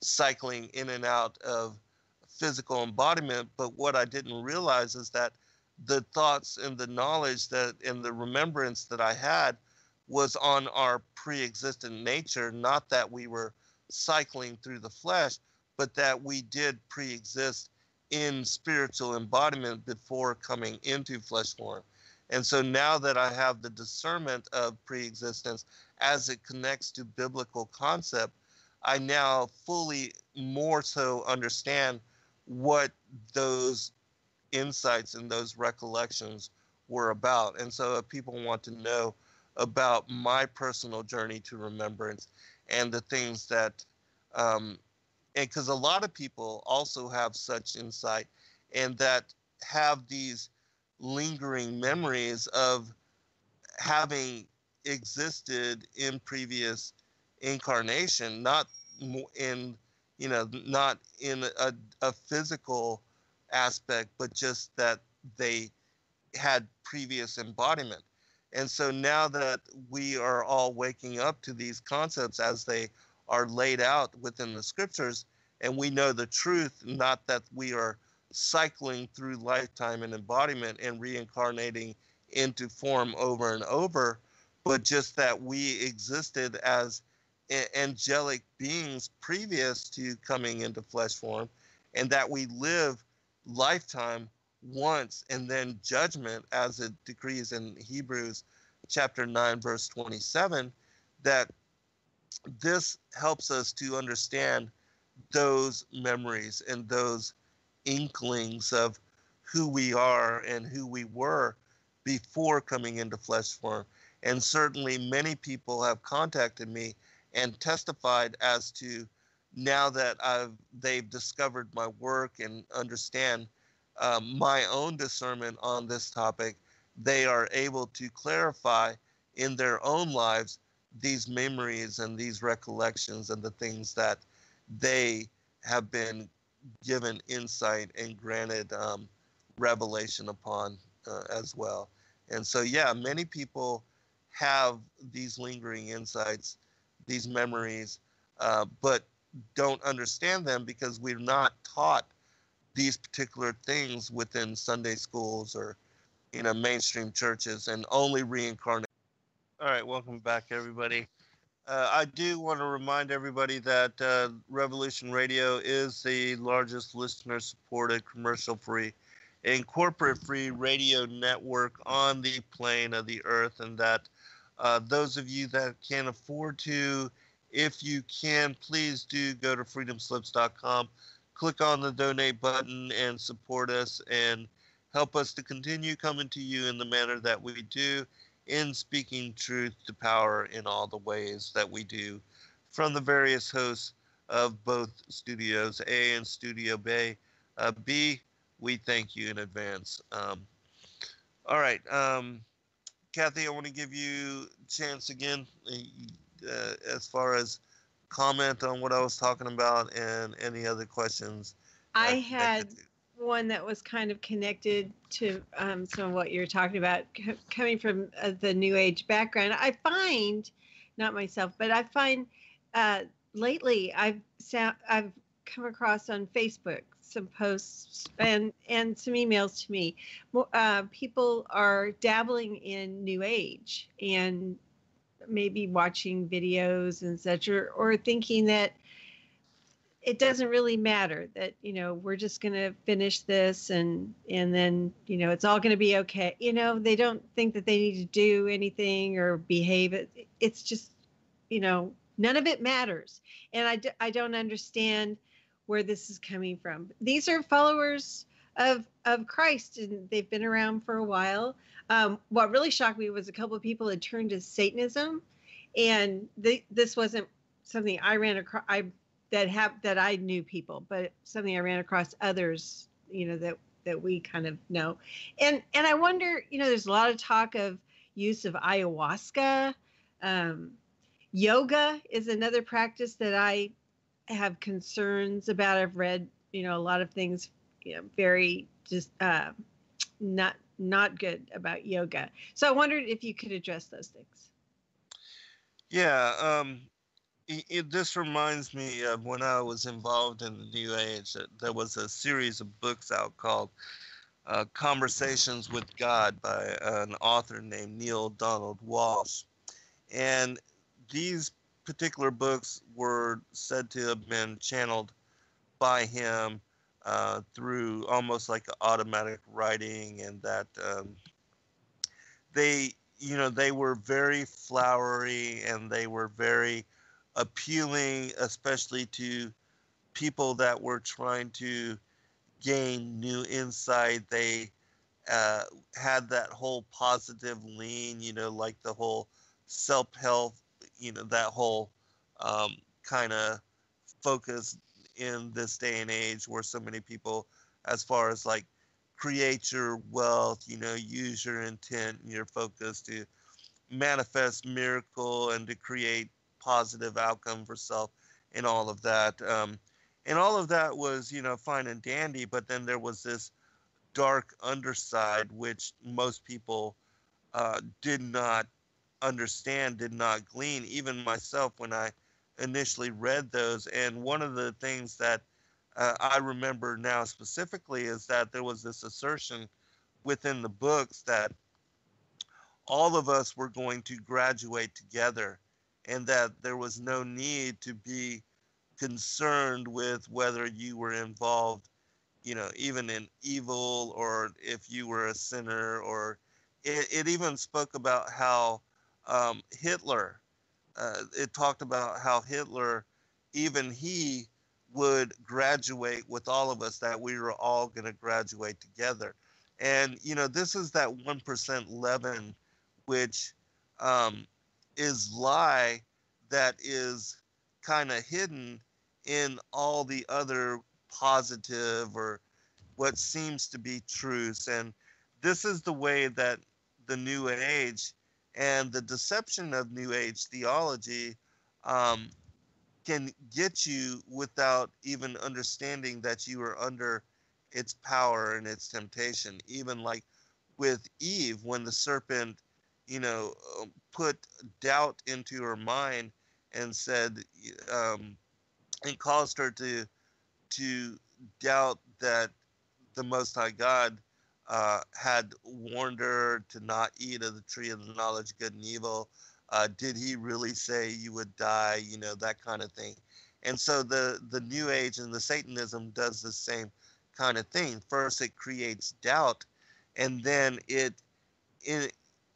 cycling in and out of physical embodiment. But what I didn't realize is that the thoughts and the knowledge that and the remembrance that I had was on our pre-existent nature, not that we were cycling through the flesh, but that we did pre-exist in spiritual embodiment before coming into flesh form. And so now that I have the discernment of pre-existence as it connects to biblical concept, I now fully more so understand what those insights and those recollections were about. And so if people want to know about my personal journey to remembrance and the things that, and because a lot of people also have such insight, and that have these lingering memories of having existed in previous incarnation, not in, not in a physical aspect, but just that they had previous embodiment. And so now that we are all waking up to these concepts as they are laid out within the scriptures, and we know the truth, not that we are cycling through lifetime and embodiment and reincarnating into form over and over, but just that we existed as angelic beings previous to coming into flesh form, and that we live lifetime once and then judgment, as it decrees in Hebrews chapter 9 verse 27, that this helps us to understand those memories and those inklings of who we are and who we were before coming into flesh form. And certainly many people have contacted me and testified as to, now that they've discovered my work and understand my own discernment on this topic, they are able to clarify in their own lives these memories and these recollections and the things that they have been given insight and granted revelation upon as well. And so, yeah, many people have these lingering insights, these memories, but don't understand them because we're not taught these particular things within Sunday schools or, mainstream churches, and only reincarnate. All right, welcome back, everybody. I do want to remind everybody that Revolution Radio is the largest listener-supported, commercial-free, and corporate-free radio network on the plane of the earth, and that those of you that can afford to, if you can, please do go to freedomslips.com, click on the donate button, and support us and help us to continue coming to you in the manner that we do, in speaking truth to power in all the ways that we do from the various hosts of both Studios A and Studio B. We thank you in advance. All right. Cathy, I want to give you a chance again as far as comment on what I was talking about and any other questions. I had one that was kind of connected to some of what you're talking about, coming from the New Age background. I find, not myself, but I find lately I've come across on Facebook some posts and some emails to me. People are dabbling in New Age and maybe watching videos and such, or thinking that it doesn't really matter, that, we're just going to finish this and then, it's all going to be okay. They don't think that they need to do anything or behave. It's just, none of it matters. And I don't understand where this is coming from. These are followers of Christ, and they've been around for a while. What really shocked me was a couple of people had turned to Satanism, and this wasn't something I ran across. That I knew people, but something I ran across others, that we kind of know. And I wonder, there's a lot of talk of use of ayahuasca. Yoga is another practice that I have concerns about. I've read, a lot of things, very just not good about yoga. So I wondered if you could address those things. Yeah. This reminds me of when I was involved in the New Age. There was a series of books out called Conversations with God by an author named Neil Donald Walsh. And these particular books were said to have been channeled by him through almost like automatic writing, and that they were very flowery, and they were very appealing, especially to people that were trying to gain new insight. They had that whole positive lean, like the whole self-help, that whole kind of focus in this day and age, where so many people, as far as like create your wealth, use your intent and your focus to manifest miracle and to create positive outcome for self and all of that. And all of that was, fine and dandy, but then there was this dark underside, which most people did not understand, did not glean, even myself when I initially read those. And one of the things that I remember now specifically is that there was this assertion within the books that all of us were going to graduate together and that there was no need to be concerned with whether you were involved, even in evil or if you were a sinner, or it even spoke about how Hitler, it talked about how Hitler, even he would graduate with all of us, that we were all going to graduate together. And, this is that 1% leaven, which um, is lie that is kind of hidden in all the other positive or what seems to be truths. And this is the way that the New Age and the deception of New Age theology um, can get you without even understanding that you are under its power and its temptation. Even like with Eve, when the serpent, put doubt into her mind and said, um, and caused her to doubt that the Most High God had warned her to not eat of the tree of the knowledge of good and evil. Did he really say you would die? That kind of thing. And so the New Age and the Satanism does the same kind of thing. First, it creates doubt, and then it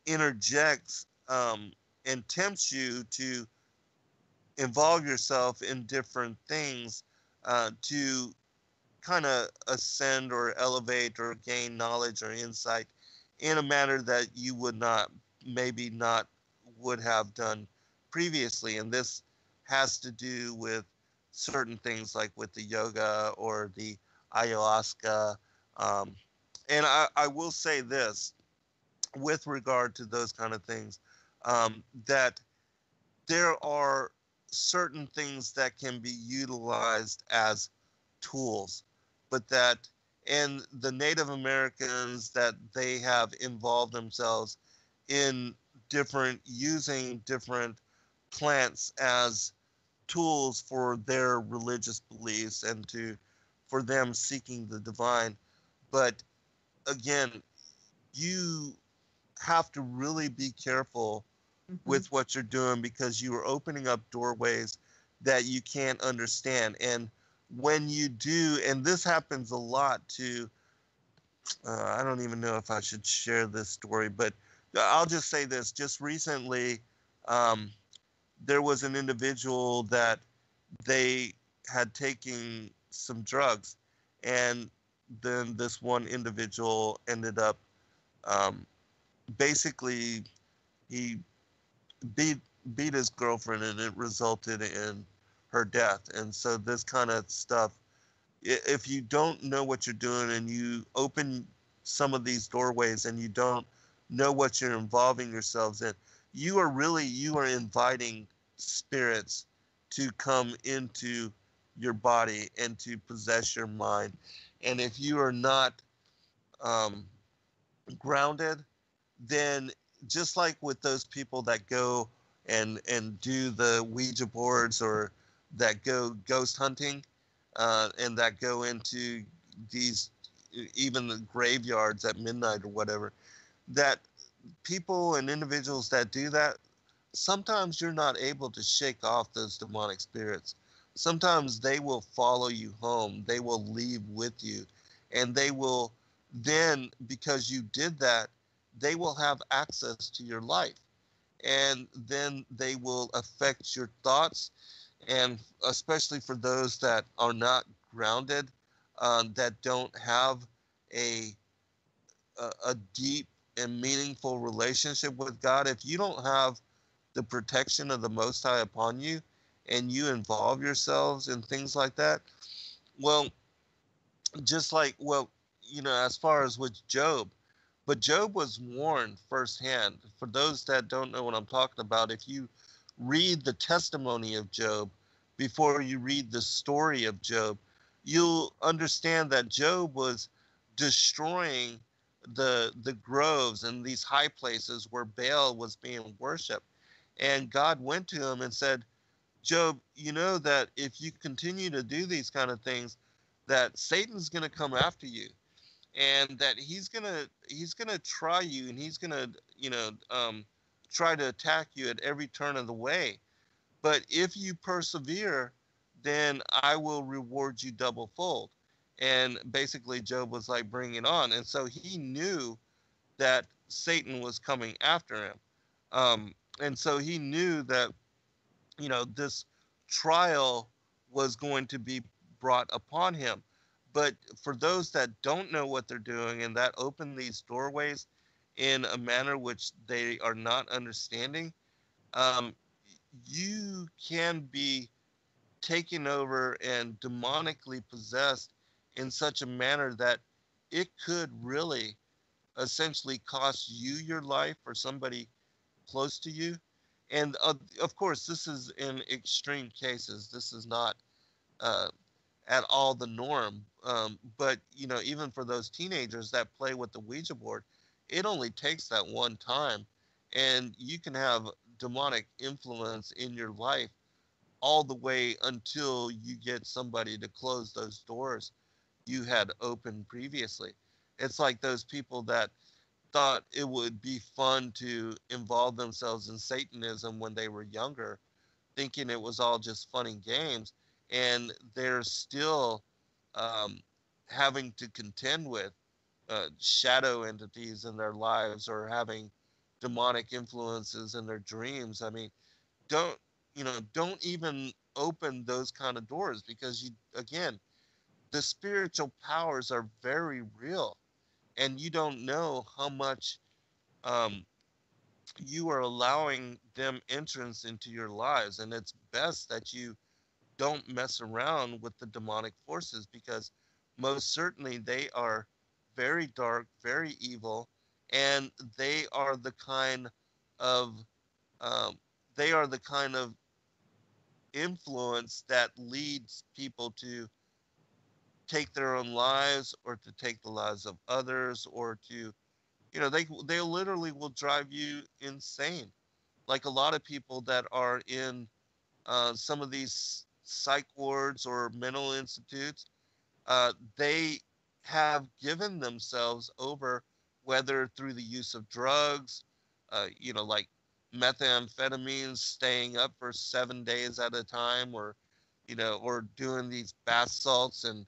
interjects and tempts you to involve yourself in different things to kind of ascend or elevate or gain knowledge or insight in a manner that you maybe not would have done previously. And this has to do with certain things like with the yoga or the ayahuasca. Um, and I will say this with regard to those kind of things, that there are certain things that can be utilized as tools, but that and the Native Americans, that they have involved themselves in using different plants as tools for their religious beliefs and for them seeking the divine. But again, you have to really be careful with what you're doing, because you are opening up doorways that you can't understand. And when you do, and this happens a lot to, I don't even know if I should share this story, but I'll just say this. Just recently, um, there was an individual that they had taken some drugs, and then this one individual ended up, um, basically, he beat beat his girlfriend, and it resulted in her death. And so this kind of stuff, if you don't know what you're doing and you open some of these doorways and you don't know what you're involving yourselves in, you are inviting spirits to come into your body and to possess your mind. And if you are not um, grounded, then just like with those people that go and do the Ouija boards, or that go ghost hunting, and that go into these, even the graveyards at midnight or whatever, that people and individuals that do that, sometimes you're not able to shake off those demonic spirits. Sometimes they will follow you home. They will leave with you. And they will then, because you did that, they will have access to your life. And then they will affect your thoughts. And especially for those that are not grounded, that don't have a, a deep and meaningful relationship with God, if you don't have the protection of the Most High upon you, and you involve yourselves in things like that, well, just like, well, as far as with Job, but Job was warned firsthand. For those that don't know what I'm talking about, if you read the testimony of Job before you read the story of Job, you'll understand that Job was destroying the groves and these high places where Baal was being worshipped. And God went to him and said, Job, you know that if you continue to do these kind of things, that Satan's going to come after you, and that he's gonna try you, and he's gonna try to attack you at every turn of the way. But if you persevere, then I will reward you double fold. And basically, Job was like, bring it on. And so he knew that Satan was coming after him. And so he knew that, this trial was going to be brought upon him. But for those that don't know what they're doing and that open these doorways in a manner which they are not understanding, um, you can be taken over and demonically possessed in such a manner that it could really essentially cost you your life or somebody close to you. And of course, this is in extreme cases. This is not uh, at all the norm. But, even for those teenagers that play with the Ouija board, it only takes that one time. And you can have demonic influence in your life all the way until you get somebody to close those doors you had opened previously. It's like those people that thought it would be fun to involve themselves in Satanism when they were younger, thinking it was all just fun and games, and they're still um, having to contend with shadow entities in their lives or having demonic influences in their dreams. I mean, don't don't even open those kind of doors, because again, the spiritual powers are very real, and you don't know how much um, you are allowing them entrance into your lives. And it's best that you don't mess around with the demonic forces, because most certainly they are very dark, very evil, and they are the kind of um, influence that leads people to take their own lives, or to take the lives of others, or to, they literally will drive you insane. Like a lot of people that are in some of these psych wards or mental institutes, they have given themselves over, whether through the use of drugs, like methamphetamines, staying up for 7 days at a time, or doing these bath salts, and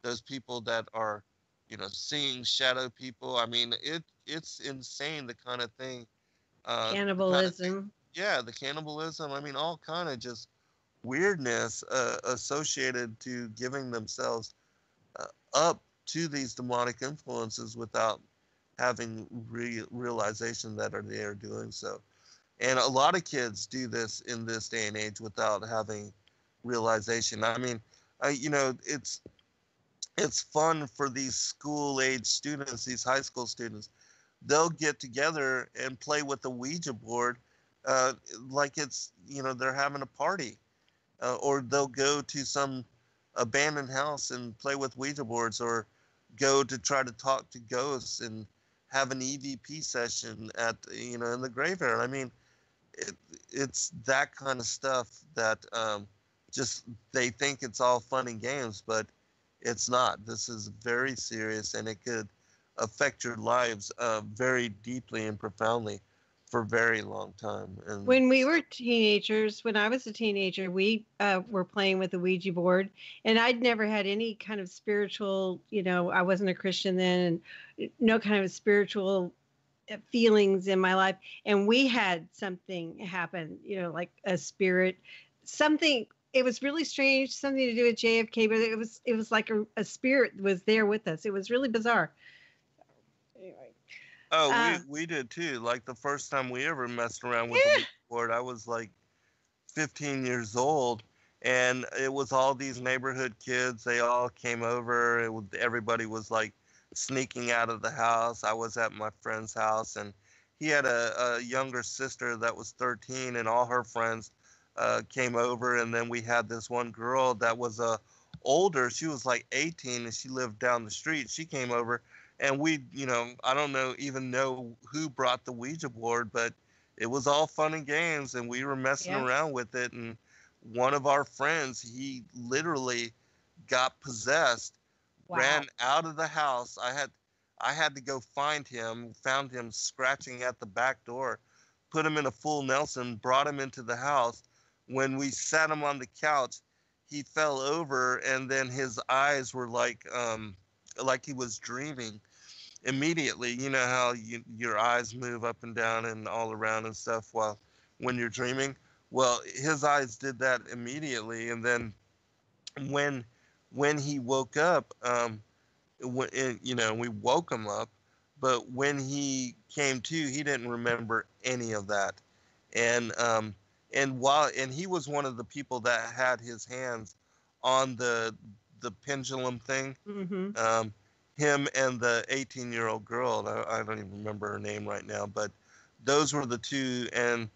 those people that are, seeing shadow people. I mean, it's insane, the kind of thing. Cannibalism. Yeah, the cannibalism. I mean, all kind of just weirdness associated to giving themselves uh, up to these demonic influences without having realization that they are doing so. And a lot of kids do this in this day and age without having realization. I mean, it's fun for these school age students, these high school students. They'll get together and play with the Ouija board, like it's, they're having a party, or they'll go to some abandoned house and play with Ouija boards, or go to try to talk to ghosts and have an EVP session at, in the graveyard. I mean, it's that kind of stuff that just they think it's all fun and games, but it's not. This is very serious, and it could affect your lives very deeply and profoundly for a very long time. And When we were teenagers, when I was a teenager, we were playing with the Ouija board, and I'd never had any kind of spiritual, I wasn't a Christian then, and no kind of spiritual feelings in my life. And we had something happen, like a spirit, something. It was really strange, something to do with JFK, but it was like a spirit was there with us. It was really bizarre. Anyway. oh, we did too. Like the first time we ever messed around with the Ouija board, I was like 15 years old, and it was all these neighborhood kids. They all came over. Everybody was like sneaking out of the house. I was at my friend's house, and he had a younger sister that was 13, and all her friends came over. And then we had this one girl that was older. She was like 18, and she lived down the street. She came over, and we, I don't even know who brought the Ouija board, but it was all fun and games, and we were messing around with it. And one of our friends, he literally got possessed Wow. ran out of the house. I had to go find him, found him scratching at the back door, put him in a full Nelson, brought him into the house. When we sat him on the couch, he fell over, and then his eyes were like he was dreaming immediately. You know how your eyes move up and down and all around and stuff when you're dreaming. Well, his eyes did that immediately, and then when when he woke up, we woke him up, but when he came to, he didn't remember any of that, and he was one of the people that had his hands on the pendulum thing. Mm-hmm. Him and the 18-year-old girl, I don't even remember her name right now, but those were the two. And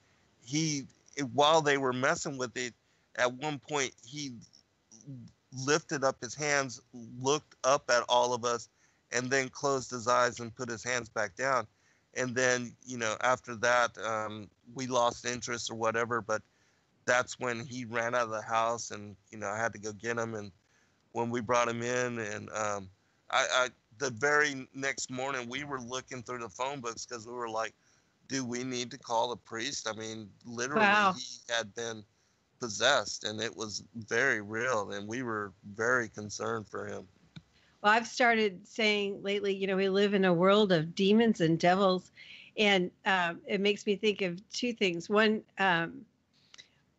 he, while they were messing with it, at one point he lifted up his hands, looked up at all of us, and then closed his eyes and put his hands back down. And then, after that, we lost interest or whatever, but that's when he ran out of the house, and, I had to go get him. And when we brought him in, and the very next morning, we were looking through the phone books because we were like, do we need to call the priest? I mean, literally, Wow. he had been possessed, and it was very real, and we were very concerned for him. Well, I've started saying lately, we live in a world of demons and devils, and it makes me think of two things. One,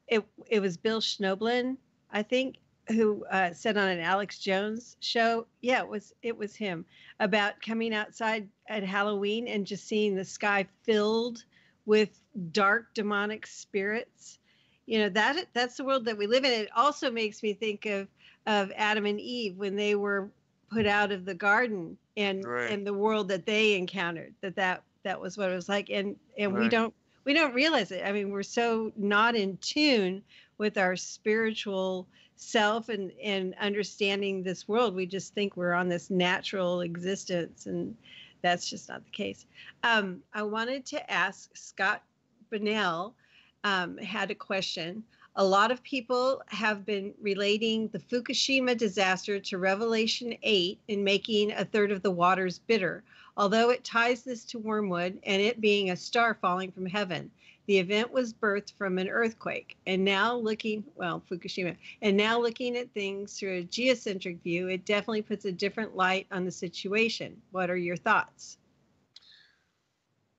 it was Bill Schnoblin, I think, who said on an Alex Jones show, yeah, it was him, about coming outside at Halloween and just seeing the sky filled with dark demonic spirits. That's the world that we live in. It also makes me think of Adam and Eve when they were put out of the garden, and Right. and the world that they encountered. That was what it was like, and Right. we don't realize it. I mean, we're so not in tune with our spiritual self and understanding this world. We just think we're on this natural existence, and that's just not the case. I wanted to ask Scott Bunnell, had a question. A lot of people have been relating the Fukushima disaster to Revelation 8 in making a third of the waters bitter, although it ties this to wormwood and it being a star falling from heaven. The event was birthed from an earthquake. Fukushima, and now looking at things through a geocentric view, it definitely puts a different light on the situation. What are your thoughts?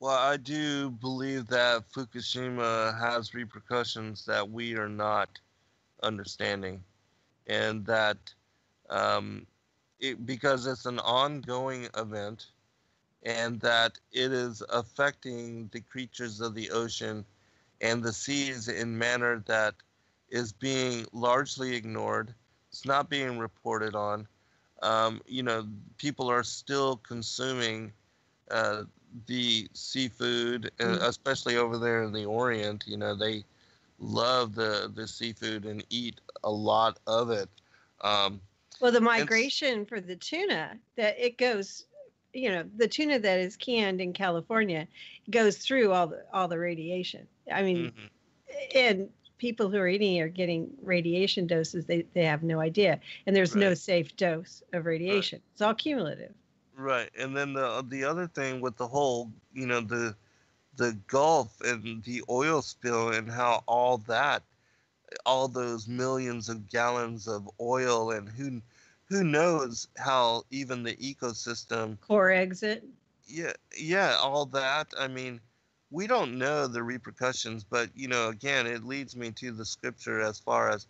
Well, I do believe that Fukushima has repercussions that we are not understanding, and that because it's an ongoing event, and that it is affecting the creatures of the ocean and the seas in manner that is being largely ignored. It's not being reported on. People are still consuming uh, the seafood, especially over there in the Orient. They love the seafood and eat a lot of it. Well, the And migration for the tuna, that it goes, the tuna that is canned in California goes through all the radiation. I mean, mhm, and people who are eating are getting radiation doses they have no idea. And there's no right, safe dose of right, radiation. It's all cumulative. right. And then the other thing with the whole, the Gulf and the oil spill, and how all those millions of gallons of oil, and who knows how even the ecosystem. Core exit. Yeah, all that. I mean, we don't know the repercussions, but again, it leads me to the scripture as far as,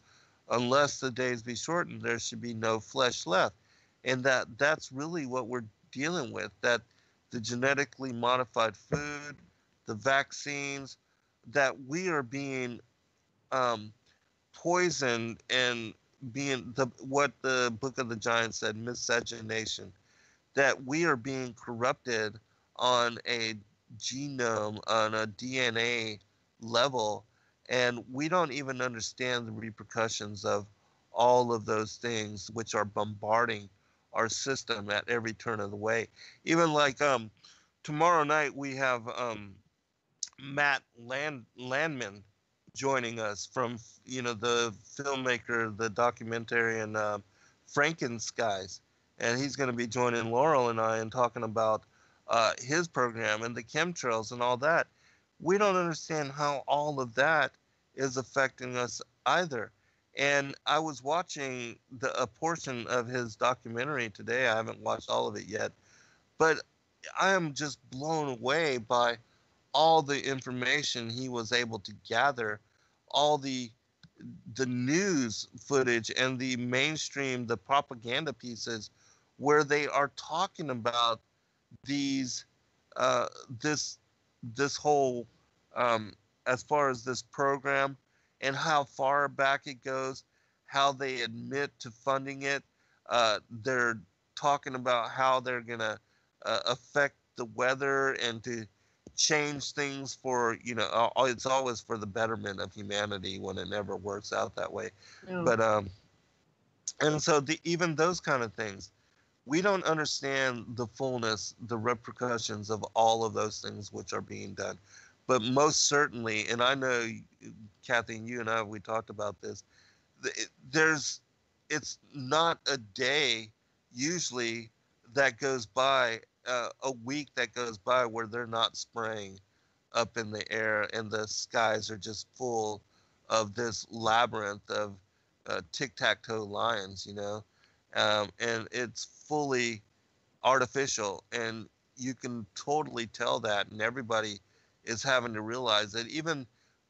unless the days be shortened, there should be no flesh left. And that's really what we're dealing with, that the genetically modified food, the vaccines, that we are being um, poisoned, and being what the Book of the Giants said, miscegenation, that we are being corrupted on a genome, on a DNA level, and we don't even understand the repercussions of all of those things which are bombarding our system at every turn of the way. Even like tomorrow night we have Matt Landman joining us from the filmmaker, the documentarian Frankenskies, and he's going to be joining Laurel and I and talking about his program and the chemtrails and all that. We don't understand how all of that is affecting us either. And I was watching a portion of his documentary today. I haven't watched all of it yet, but I am just blown away by all the information he was able to gather, all the news footage and the mainstream, the propaganda pieces, where they are talking about these, this whole, as far as this program and how far back it goes, how they admit to funding it. They're talking about how they're gonna affect the weather and to change things for, it's always for the betterment of humanity when it never works out that way. No. But and so even those kind of things, we don't understand the fullness, the repercussions of all of those things which are being done. But most certainly, and I know, Cathy, and you and I, we talked about this, it's not a day usually that goes by, a week that goes by where they're not spraying up in the air and the skies are just full of this labyrinth of tic-tac-toe lines, and it's fully artificial, and you can totally tell that, and everybody is having to realize that. Even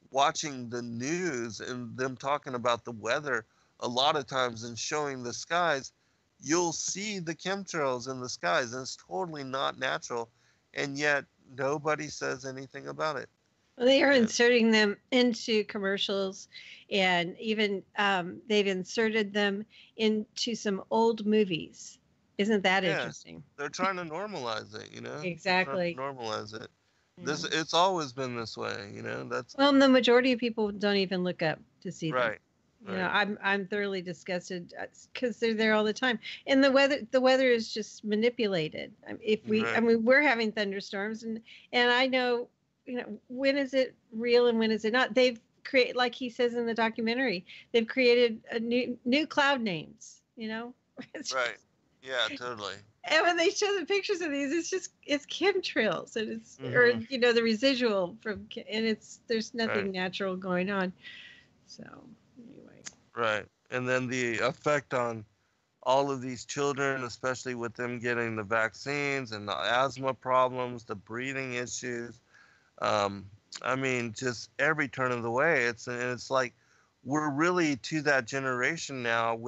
watching the news and them talking about the weather a lot of times and showing the skies, you'll see the chemtrails in the skies, and it's totally not natural, and yet nobody says anything about it. Well, they are inserting them into commercials, and even they've inserted them into some old movies. Isn't that interesting? They're trying to normalize it, Exactly. Normalize it. It's always been this way, That's well, the majority of people don't even look up to see them. Right. I'm thoroughly disgusted because they're there all the time, and the weather is just manipulated. We're having thunderstorms, and I know, when is it real and when is it not? They've created, like he says in the documentary, they've created a new cloud names. Right. Yeah, totally. And when they show the pictures of these, it's chemtrails, and it's or the residual from, and there's nothing natural going on. So anyway. Right, and then the effect on all of these children, especially with them getting the vaccines and the asthma problems, the breathing issues. Just every turn of the way. It's like we're really to that generation now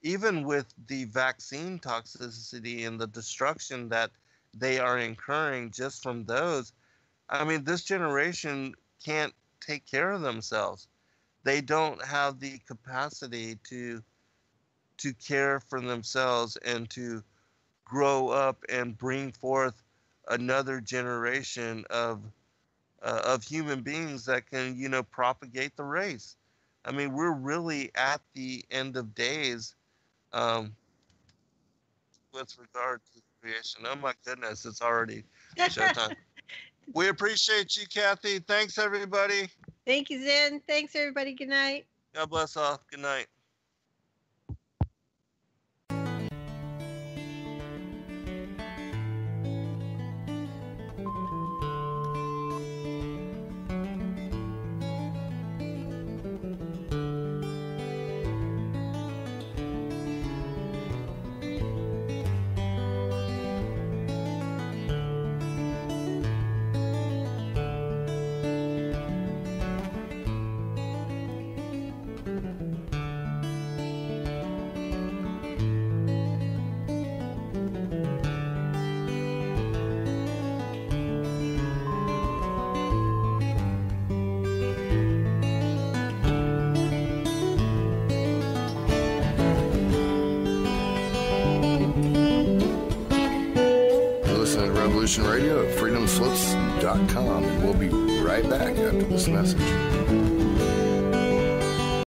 even with the vaccine toxicity and the destruction that they are incurring just from those. This generation can't take care of themselves. They don't have the capacity to care for themselves and to grow up and bring forth another generation of human beings that can, propagate the race. We're really at the end of days with regard to creation. Oh my goodness, it's already showtime. We appreciate you, Cathy. Thanks, everybody. Thank you, Zen. Thanks, everybody. Good night. God bless all. Good night. Radio at freedomslips.com, and we'll be right back after this message.